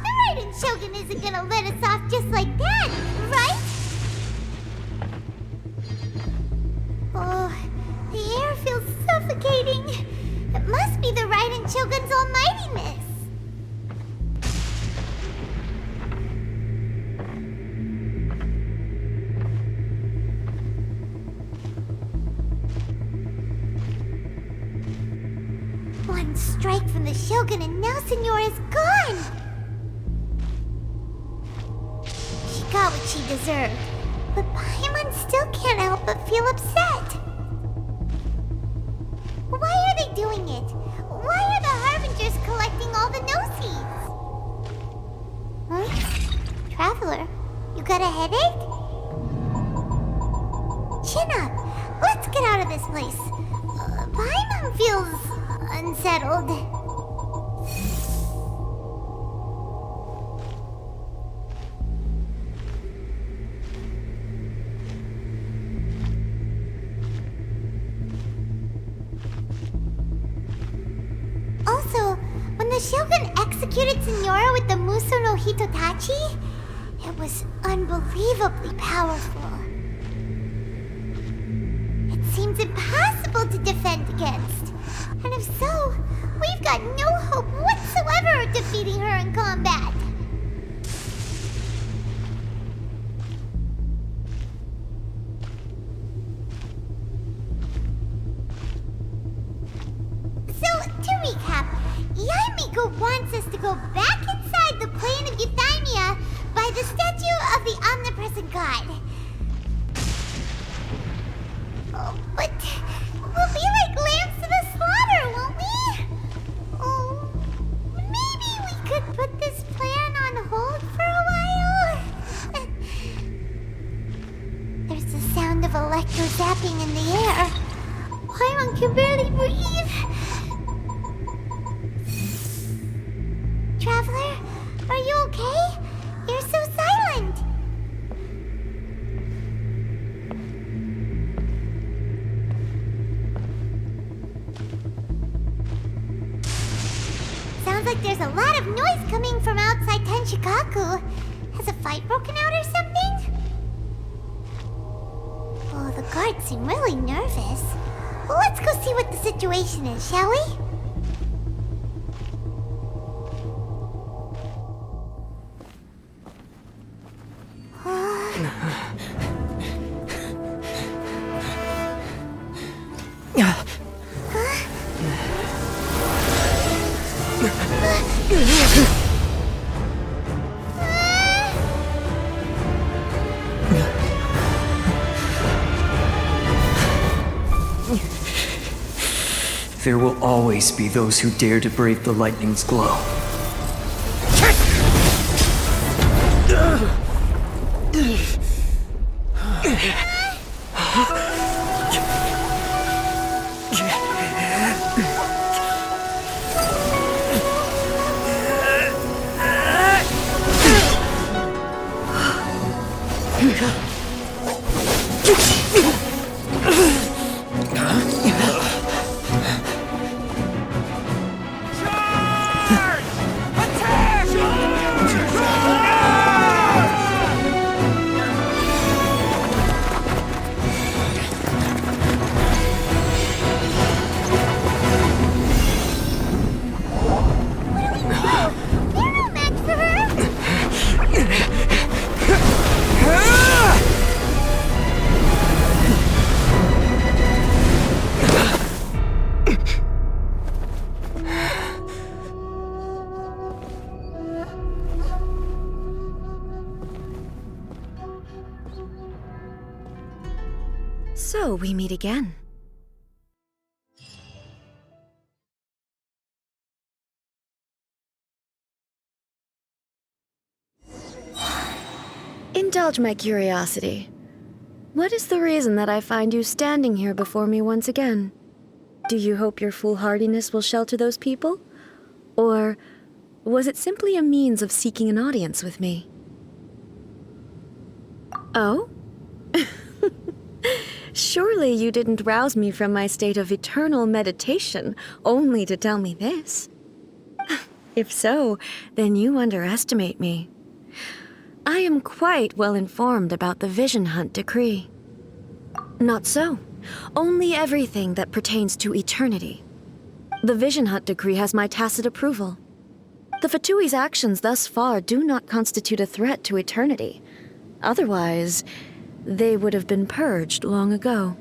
B: The Raiden Shogun isn't gonna let us off just like that, right? Oh, the air feels suffocating. It must be the Raiden Shogun's almightiness. One strike from the Shogun and now Senora's gone! She got what she deserved, but Paimon still can't help but feel upset. Why are they doing it? Why are the Harbingers collecting all the no-seeds? Huh? Traveler, you got a headache? Chin up! Let's get out of this place. Paimon feels... unsettled. Also, when the Shogun executed Senora with the Muso no Hitotachi, it was unbelievably powerful. It seems impossible to defend against. And if so, we've got no hope whatsoever of defeating her in combat. So, to recap, Yaemiko wants us to go back inside the plane of Euthymia by the statue of the omnipresent god. Oh, but we'll be like lambs to the slaughter, won't we? Oh, maybe we could put this plan electro-zapping in the air. Paimon can barely breathe. Traveler, are you okay? You're so silent. Sounds like there's a lot of noise coming from outside Tenshikaku. Has a fight broken out or something? Oh, the guards seem really nervous. Well, let's go see what the situation is, shall we?
R: There will always be those who dare to brave the lightning's glow.
Q: So we meet again. Indulge my curiosity. What is the reason that I find you standing here before me once again? Do you hope your foolhardiness will shelter those people? Or was it simply a means of seeking an audience with me? Oh? Surely you didn't rouse me from my state of eternal meditation only to tell me this. If so, then you underestimate me. I am quite well informed about the Vision Hunt decree. Not so. Only everything that pertains to eternity. The Vision Hunt decree has my tacit approval. The Fatui's actions thus far do not constitute a threat to eternity. Otherwise, they would have been purged long ago.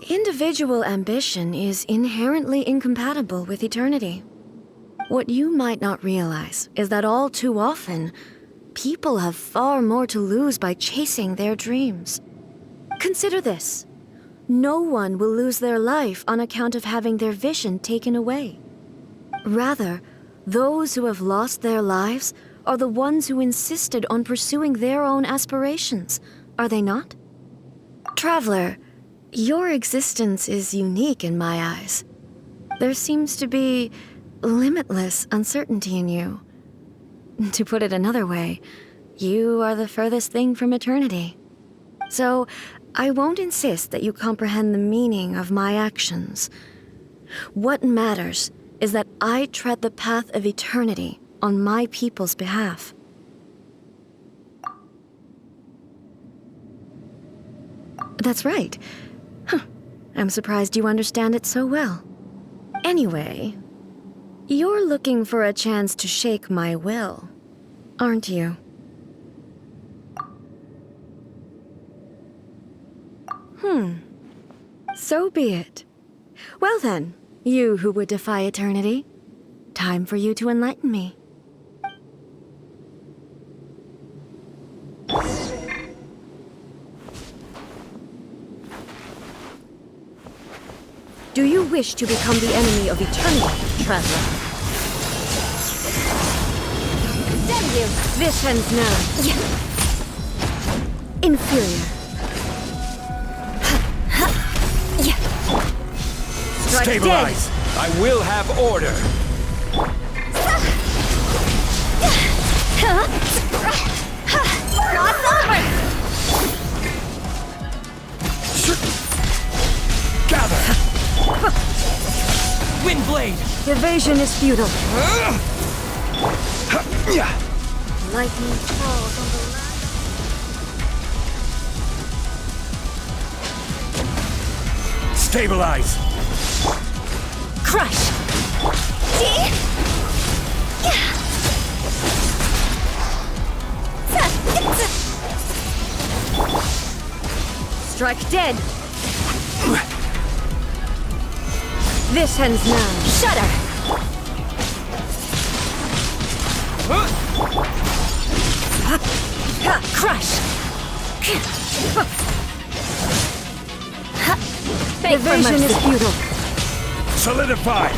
Q: Individual ambition is inherently incompatible with eternity. What you might not realize is that all too often, people have far more to lose by chasing their dreams. Consider this. No one will lose their life on account of having their vision taken away. Rather, those who have lost their lives are the ones who insisted on pursuing their own aspirations, are they not? Traveler, your existence is unique in my eyes. There seems to be limitless uncertainty in you. To put it another way, you are the furthest thing from eternity. So, I won't insist that you comprehend the meaning of my actions. What matters is that I tread the path of eternity on my people's behalf. That's right. Huh. I'm surprised you understand it so well. Anyway, you're looking for a chance to shake my will, aren't you? So be it. Well then, you who would defy eternity, time for you to enlighten me. Do you wish to become the enemy of eternity, traveler? Damn you! This ends now. Inferior.
G: Stabilize! I will have order!
B: Cross over!
G: Gather!
Q: Wind blade! Evasion is futile. Lightning falls on the land.
G: Stabilize!
B: Crush! See?
Q: Strike dead! This ends now.
B: Shudder! Crush!
Q: Evasion is futile.
G: Solidify!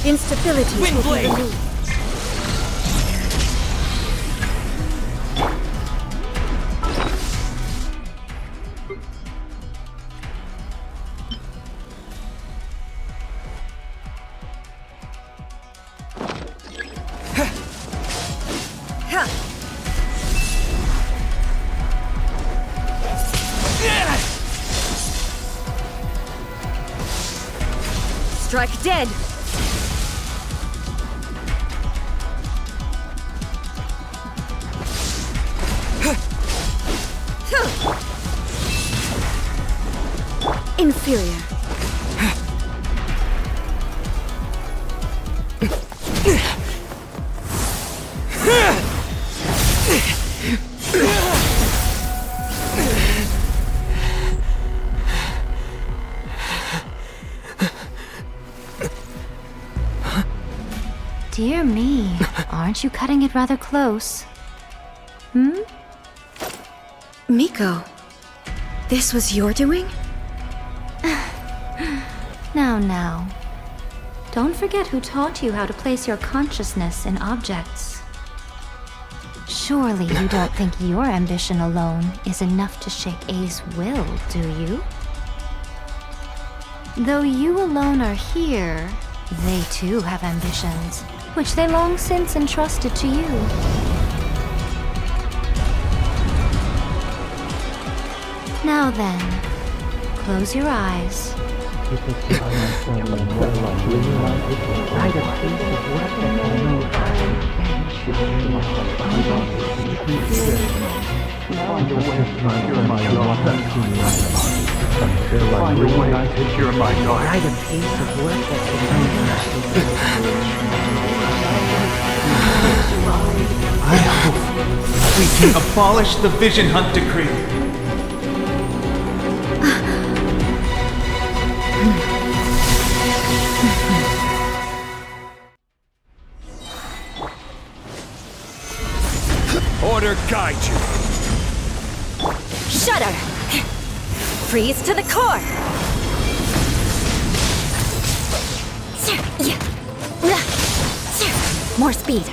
Q: Instability.
G: Wind blade!
Q: Strike dead! Inferior.
H: Dear me, aren't you cutting it rather close? Hmm?
Q: Miko, this was your doing?
H: Now. Don't forget who taught you how to place your consciousness in objects. Surely you don't think your ambition alone is enough to shake A's will, do you? Though you alone are here, they too have ambitions, which they long since entrusted to you. Now then, close your eyes.
A: I hope we can abolish the Vision Hunt decree.
G: Order guide you!
B: Shudder! Freeze to the core! More speed!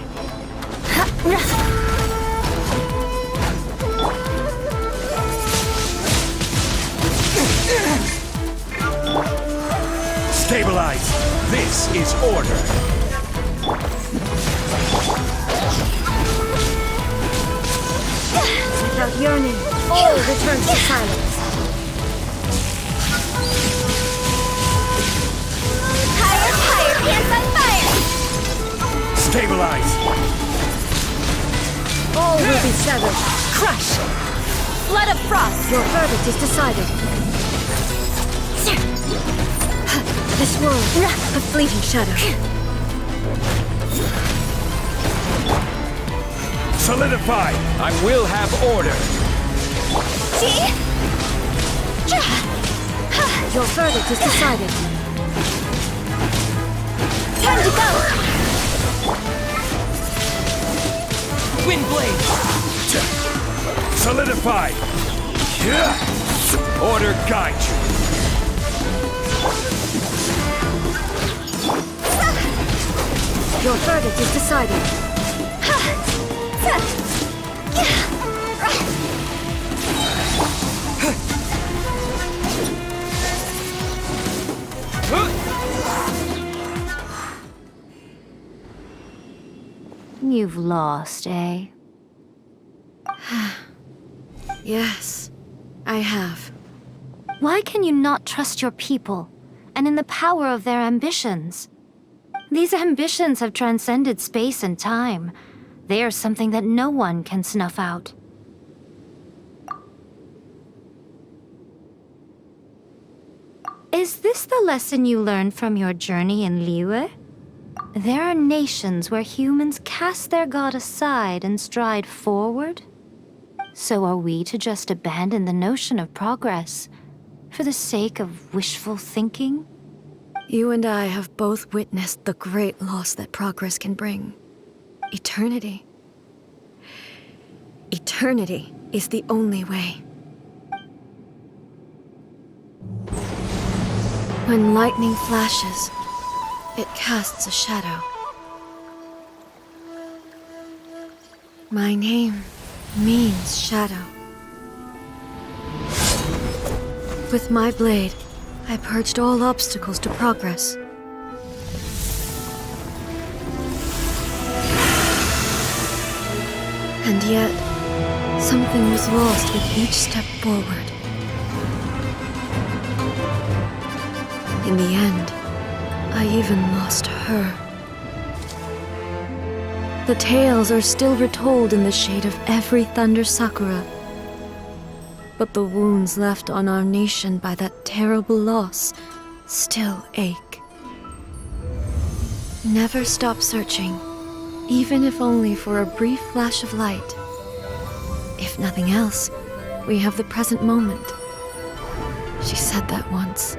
G: Stabilize! This is order!
Q: Without yearning, all returns to silence.
B: Higher, pants on fire!
G: Stabilize!
Q: All will be severed.
B: Crush! Flood of frost!
Q: Your verdict is decided. This world, a fleeting shadow.
G: Solidify! I will have order!
B: See?
Q: Your verdict is decided.
B: Time to go!
G: Wind blade! Solidify! Order guide you!
Q: Your verdict is decided.
H: You've lost, eh?
Q: Yes, I have.
H: Why can you not trust your people, and in the power of their ambitions? These ambitions have transcended space and time. They are something that no one can snuff out. Is this the lesson you learned from your journey in Liyue? There are nations where humans cast their god aside and stride forward. So are we to just abandon the notion of progress for the sake of wishful thinking?
Q: You and I have both witnessed the great loss that progress can bring. Eternity. Eternity is the only way. When lightning flashes, it casts a shadow. My name means shadow. With my blade, I purged all obstacles to progress. And yet, something was lost with each step forward. In the end, I even lost her. The tales are still retold in the shade of every thunder sakura. But the wounds left on our nation by that terrible loss still ache. Never stop searching, even if only for a brief flash of light. If nothing else, we have the present moment. She said that once.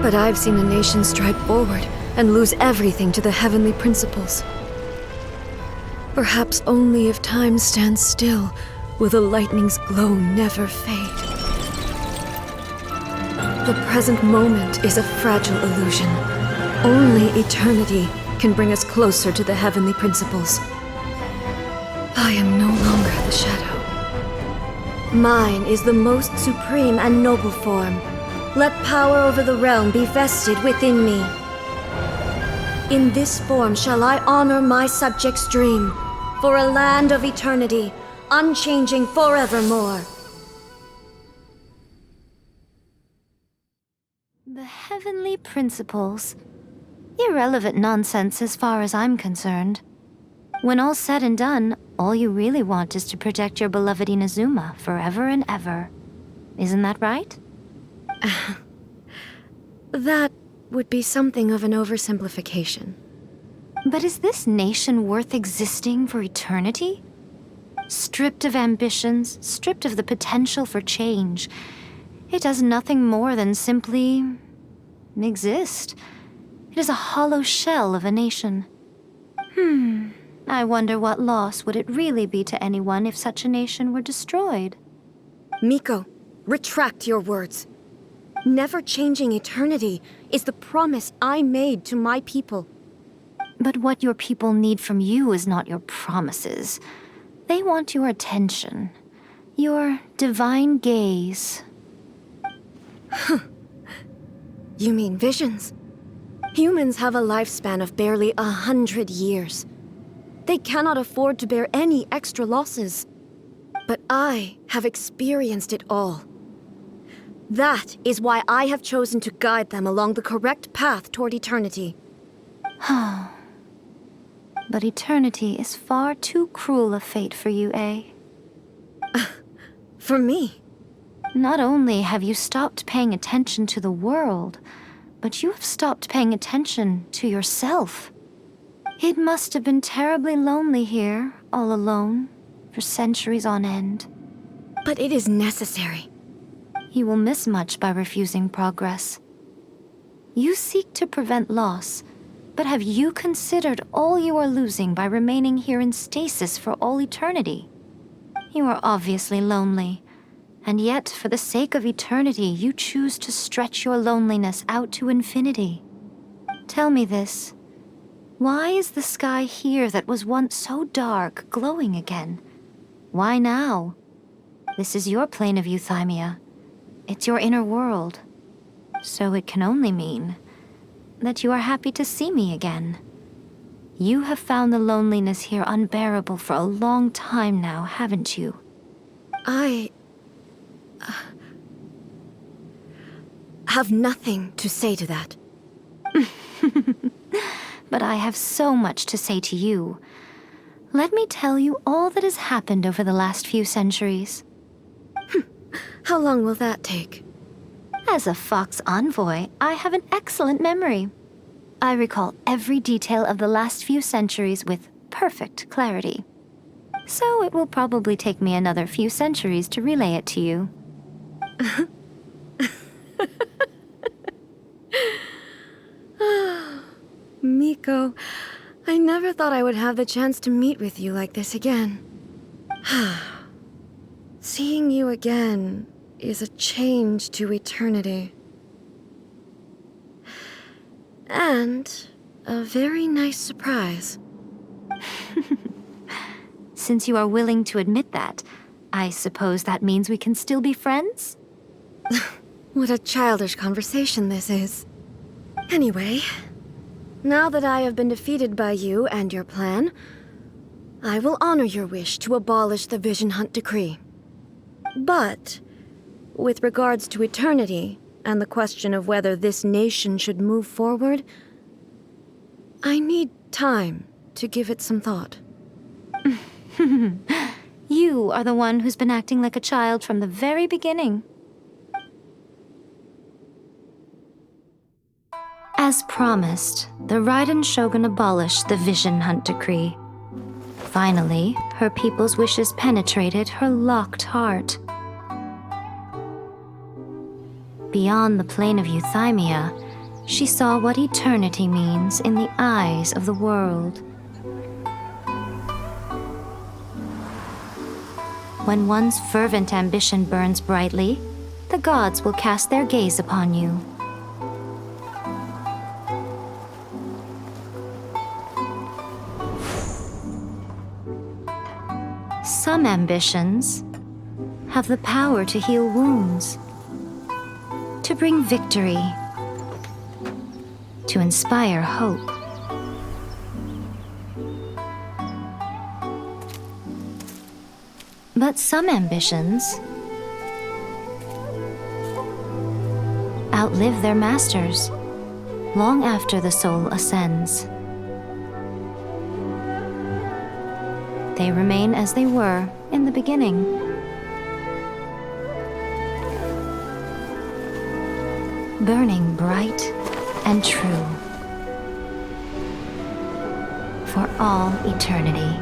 Q: But I've seen a nation stride forward and lose everything to the heavenly principles. Perhaps only if time stands still will the lightning's glow never fade. The present moment is a fragile illusion. Only eternity can bring us closer to the heavenly principles. I am no longer the shadow. Mine is the most supreme and noble form. Let power over the realm be vested within me. In this form shall I honor my subjects' dream, for a land of eternity, unchanging forevermore.
H: The heavenly principles. Irrelevant nonsense as far as I'm concerned. When all's said and done, all you really want is to protect your beloved Inazuma forever and ever. Isn't that right?
Q: That would be something of an oversimplification.
H: But is this nation worth existing for eternity? Stripped of ambitions, stripped of the potential for change, it does nothing more than simply exist. It is a hollow shell of a nation. I wonder what loss would it really be to anyone if such a nation were destroyed?
Q: Miko, retract your words. Never changing eternity is the promise I made to my people.
H: But what your people need from you is not your promises. They want your attention. Your divine gaze.
Q: You mean visions? Humans have a lifespan of barely 100 years. They cannot afford to bear any extra losses. But I have experienced it all. That is why I have chosen to guide them along the correct path toward eternity.
H: But eternity is far too cruel a fate for you, eh?
Q: For me?
H: Not only have you stopped paying attention to the world, but you have stopped paying attention to yourself. It must have been terribly lonely here, all alone, for centuries on end.
Q: But it is necessary.
H: You will miss much by refusing progress. You seek to prevent loss, but have you considered all you are losing by remaining here in stasis for all eternity? You are obviously lonely, and yet for the sake of eternity you choose to stretch your loneliness out to infinity. Tell me this. Why is the sky here that was once so dark glowing again? Why now? This is your plane of euthymia. It's your inner world. So it can only mean that you are happy to see me again. You have found the loneliness here unbearable for a long time now, haven't you?
Q: I have nothing to say to that.
H: But I have so much to say to you. Let me tell you all that has happened over the last few centuries.
Q: How long will that take?
H: As a Fox envoy, I have an excellent memory. I recall every detail of the last few centuries with perfect clarity. So it will probably take me another few centuries to relay it to you.
Q: Miko, I never thought I would have the chance to meet with you like this again. Seeing you again is a change to eternity. And a very nice surprise.
H: Since you are willing to admit that, I suppose that means we can still be friends?
Q: What a childish conversation this is. Anyway, now that I have been defeated by you and your plan, I will honor your wish to abolish the Vision Hunt Decree. But, with regards to eternity, and the question of whether this nation should move forward, I need time to give it some thought.
H: You are the one who's been acting like a child from the very beginning. As promised, the Raiden Shogun abolished the Vision Hunt Decree. Finally, her people's wishes penetrated her locked heart. Beyond the plane of euthymia, she saw what eternity means in the eyes of the world. When one's fervent ambition burns brightly, the gods will cast their gaze upon you. Some ambitions have the power to heal wounds, to bring victory, to inspire hope. But some ambitions outlive their masters long after the soul ascends. They remain as they were in the beginning. Burning bright and true for all eternity.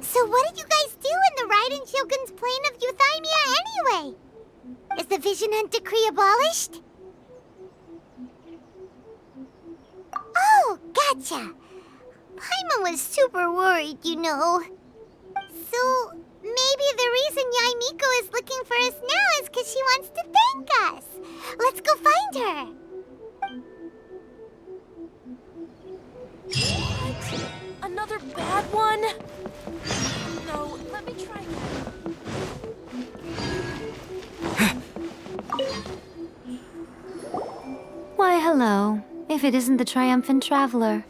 B: So what did you guys do in the Raiden Shogun's plane of euthymia anyway? Is the Vision Hunt Decree abolished? Oh, gotcha. Paimon was super worried, you know. So maybe the reason Yae Miko is looking for us now is because she wants to thank us. Let's go find her.
N: What? Another bad one? No, let me try again.
H: Why, hello, if it isn't the triumphant traveler.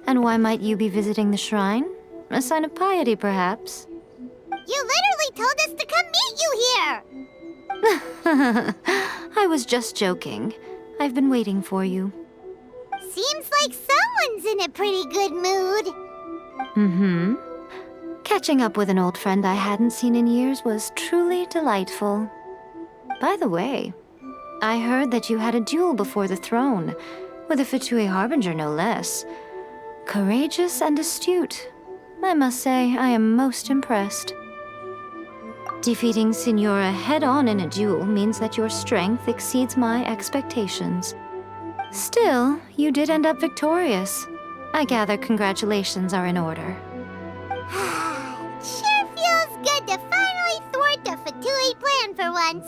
H: And why might you be visiting the shrine? A sign of piety, perhaps?
B: You literally told us to come meet you here!
H: I was just joking. I've been waiting for you.
B: Seems like someone's in a pretty good mood.
H: Mm-hmm. Catching up with an old friend I hadn't seen in years was truly delightful. By the way, I heard that you had a duel before the throne, with a Fatui Harbinger no less. Courageous and astute. I must say, I am most impressed. Defeating Signora head-on in a duel means that your strength exceeds my expectations. Still, you did end up victorious. I gather congratulations are in order.
B: Sure feels good to finally thwart the Fatui plan for once.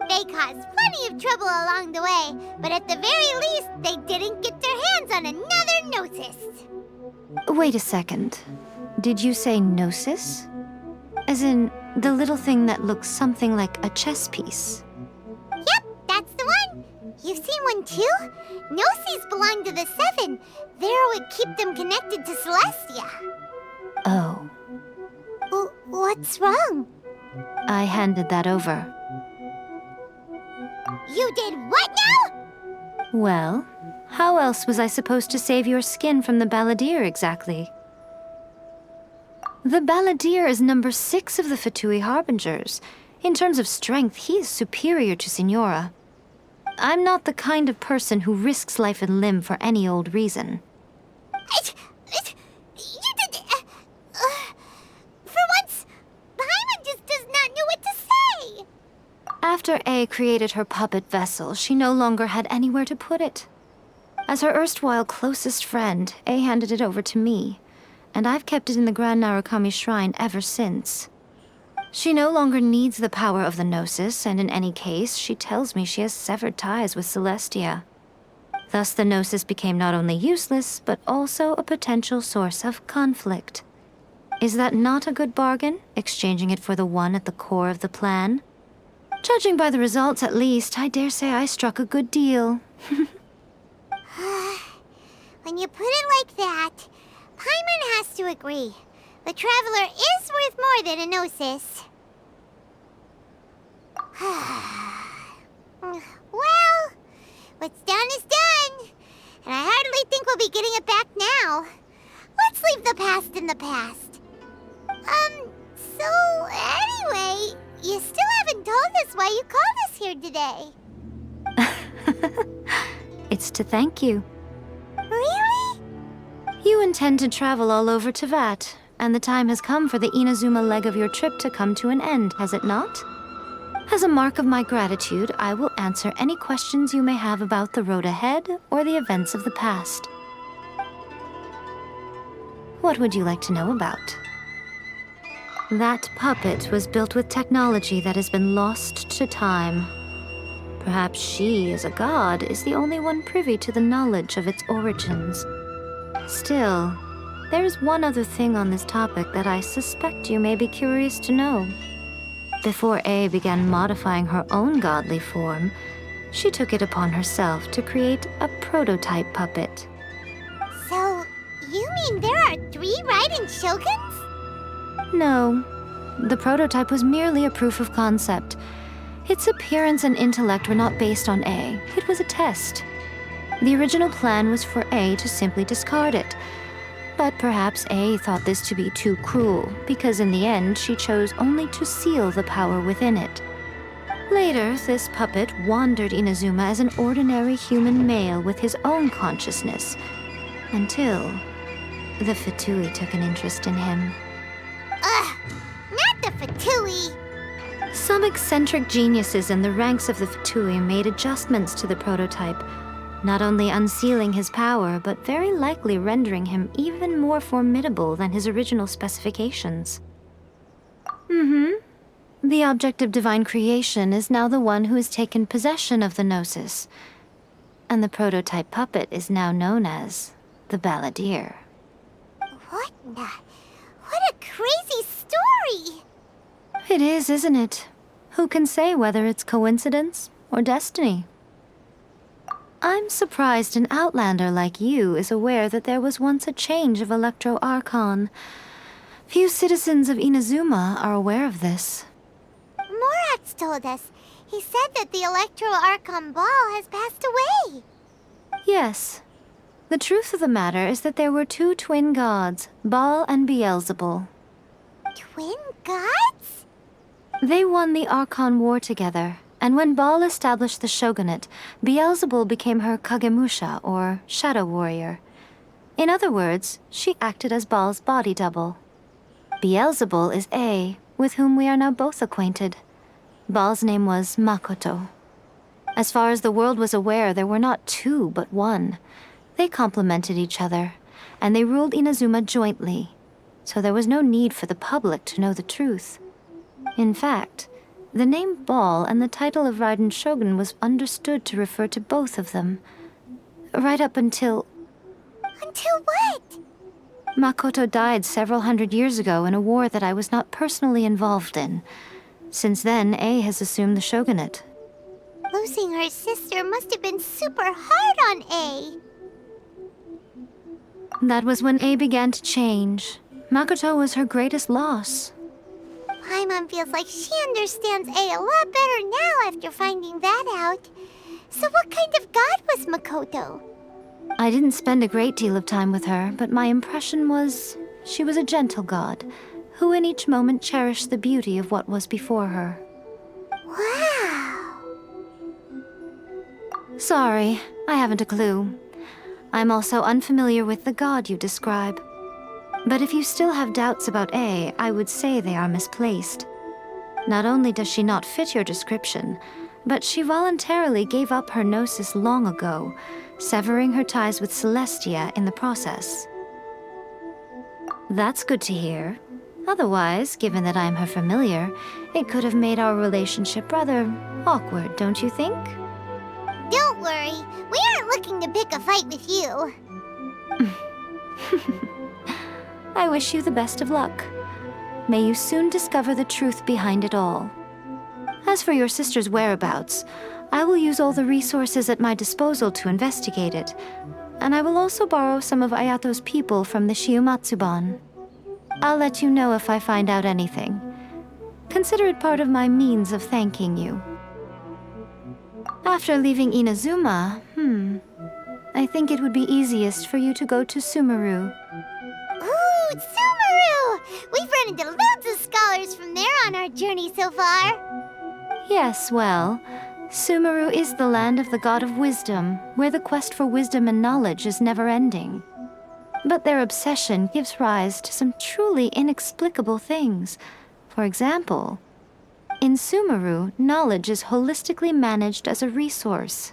B: They caused plenty of trouble along the way, but at the very least, they didn't get their hands on another Gnosis.
H: Wait a second. Did you say Gnosis? As in, the little thing that looks something like a chess piece?
B: Yep, that's the one. You've seen one too? Gnosis belong to the Seven. They're what keep them connected to Celestia.
H: Oh.
B: What's wrong?
H: I handed that over.
B: You did what now?
H: Well, how else was I supposed to save your skin from the Balladeer exactly? The Balladeer is number 6 of the Fatui Harbingers. In terms of strength, he is superior to Signora. I'm not the kind of person who risks life and limb for any old reason.
B: You did... for once, Paimon just does not know what to say.
H: After A created her puppet vessel, she no longer had anywhere to put it. As her erstwhile closest friend, A handed it over to me, and I've kept it in the Grand Narukami Shrine ever since. She no longer needs the power of the Gnosis, and in any case, she tells me she has severed ties with Celestia. Thus the Gnosis became not only useless, but also a potential source of conflict. Is that not a good bargain, exchanging it for the one at the core of the plan? Judging by the results, at least, I dare say I struck a good deal.
B: When you put it like that, Paimon has to agree. The Traveler is worth more than a Gnosis. Well, what's done is done. And I hardly think we'll be getting it back now. Let's leave the past in the past. So anyway, you still haven't told us why you called us here today.
H: It's to thank you.
B: Really?
H: You intend to travel all over Teyvat, and the time has come for the Inazuma leg of your trip to come to an end, has it not? As a mark of my gratitude, I will answer any questions you may have about the road ahead or the events of the past. What would you like to know about? That puppet was built with technology that has been lost to time. Perhaps she, as a god, is the only one privy to the knowledge of its origins. Still, there is one other thing on this topic that I suspect you may be curious to know. Before A began modifying her own godly form, she took it upon herself to create a prototype puppet.
B: So, you mean there are 3 Raiden Shoguns?
H: No, the prototype was merely a proof of concept. Its appearance and intellect were not based on A. It was a test. The original plan was for A to simply discard it. But perhaps A thought this to be too cruel, because in the end she chose only to seal the power within it. Later, this puppet wandered Inazuma as an ordinary human male with his own consciousness, until the Fatui took an interest in him.
B: Ugh! Not the Fatui!
H: Some eccentric geniuses in the ranks of the Fatui made adjustments to the prototype, not only unsealing his power, but very likely rendering him even more formidable than his original specifications. The object of divine creation is now the one who has taken possession of the Gnosis, and the prototype puppet is now known as the Balladeer.
B: What a crazy story!
H: It is, isn't it? Who can say whether it's coincidence or destiny? I'm surprised an outlander like you is aware that there was once a change of Electro Archon. Few citizens of Inazuma are aware of this.
B: Morax told us. He said that the Electro Archon Ball has passed away.
H: Yes. The truth of the matter is that there were 2 twin gods, Baal and Beelzebul.
B: Twin gods?
H: They won the Archon War together, and when Baal established the shogunate, Beelzebul became her Kagemusha, or shadow warrior. In other words, she acted as Baal's body double. Beelzebul is A, with whom we are now both acquainted. Baal's name was Makoto. As far as the world was aware, there were not two, but one. They complemented each other, and they ruled Inazuma jointly, so there was no need for the public to know the truth. In fact, the name Ball and the title of Raiden Shogun was understood to refer to both of them. Right up until...
B: Until what?
H: Makoto died several hundred years ago in a war that I was not personally involved in. Since then, A has assumed the shogunate.
B: Losing her sister must have been super hard on A.
H: That was when A began to change. Makoto was her greatest loss.
B: Paimon feels like she understands A a lot better now after finding that out. So what kind of god was Makoto?
H: I didn't spend a great deal of time with her, but my impression was she was a gentle god, who in each moment cherished the beauty of what was before her.
B: Wow!
H: Sorry, I haven't a clue. I'm also unfamiliar with the god you describe. But if you still have doubts about A, I would say they are misplaced. Not only does she not fit your description, but she voluntarily gave up her gnosis long ago, severing her ties with Celestia in the process. That's good to hear. Otherwise, given that I'm her familiar, it could have made our relationship rather awkward, don't you think?
B: Don't worry, we aren't looking to pick a fight with you.
H: I wish you the best of luck. May you soon discover the truth behind it all. As for your sister's whereabouts, I will use all the resources at my disposal to investigate it, and I will also borrow some of Ayato's people from the Shiumatsuban. I'll let you know if I find out anything. Consider it part of my means of thanking you. After leaving Inazuma, I think it would be easiest for you to go to Sumeru.
B: Ooh, Sumeru! We've run into loads of scholars from there on our journey so far.
H: Yes, well, Sumeru is the land of the god of wisdom, where the quest for wisdom and knowledge is never-ending. But their obsession gives rise to some truly inexplicable things. For example, in Sumeru, knowledge is holistically managed as a resource.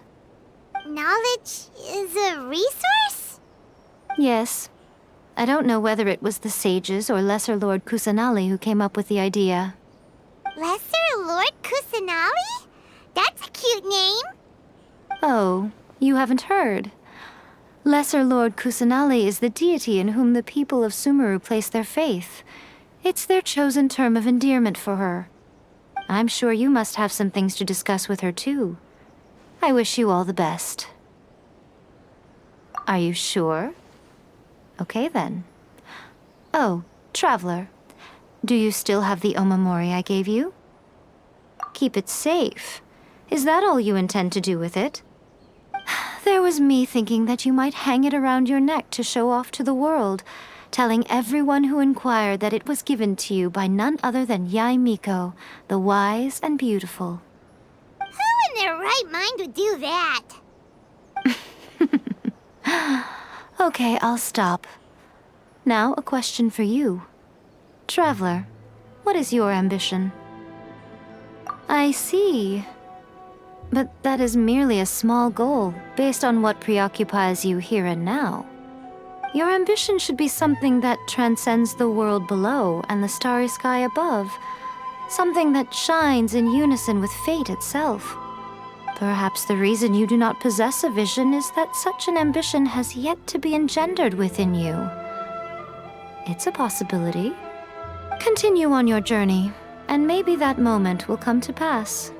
B: Knowledge is a resource?
H: Yes. I don't know whether it was the sages or Lesser Lord Kusanali who came up with the idea.
B: Lesser Lord Kusanali? That's a cute name.
H: Oh, you haven't heard. Lesser Lord Kusanali is the deity in whom the people of Sumeru place their faith. It's their chosen term of endearment for her. I'm sure you must have some things to discuss with her too. I wish you all the best. Are you sure? Okay then. Oh, Traveler. Do you still have the omamori I gave you? Keep it safe. Is that all you intend to do with it? There was me thinking that you might hang it around your neck to show off to the world, telling everyone who inquired that it was given to you by none other than Yae Miko, the wise and beautiful.
B: Who in their right mind would do that?
H: Okay, I'll stop. Now, a question for you. Traveler, what is your ambition? I see. But that is merely a small goal, based on what preoccupies you here and now. Your ambition should be something that transcends the world below and the starry sky above. Something that shines in unison with fate itself. Perhaps the reason you do not possess a vision is that such an ambition has yet to be engendered within you. It's a possibility. Continue on your journey, and maybe that moment will come to pass.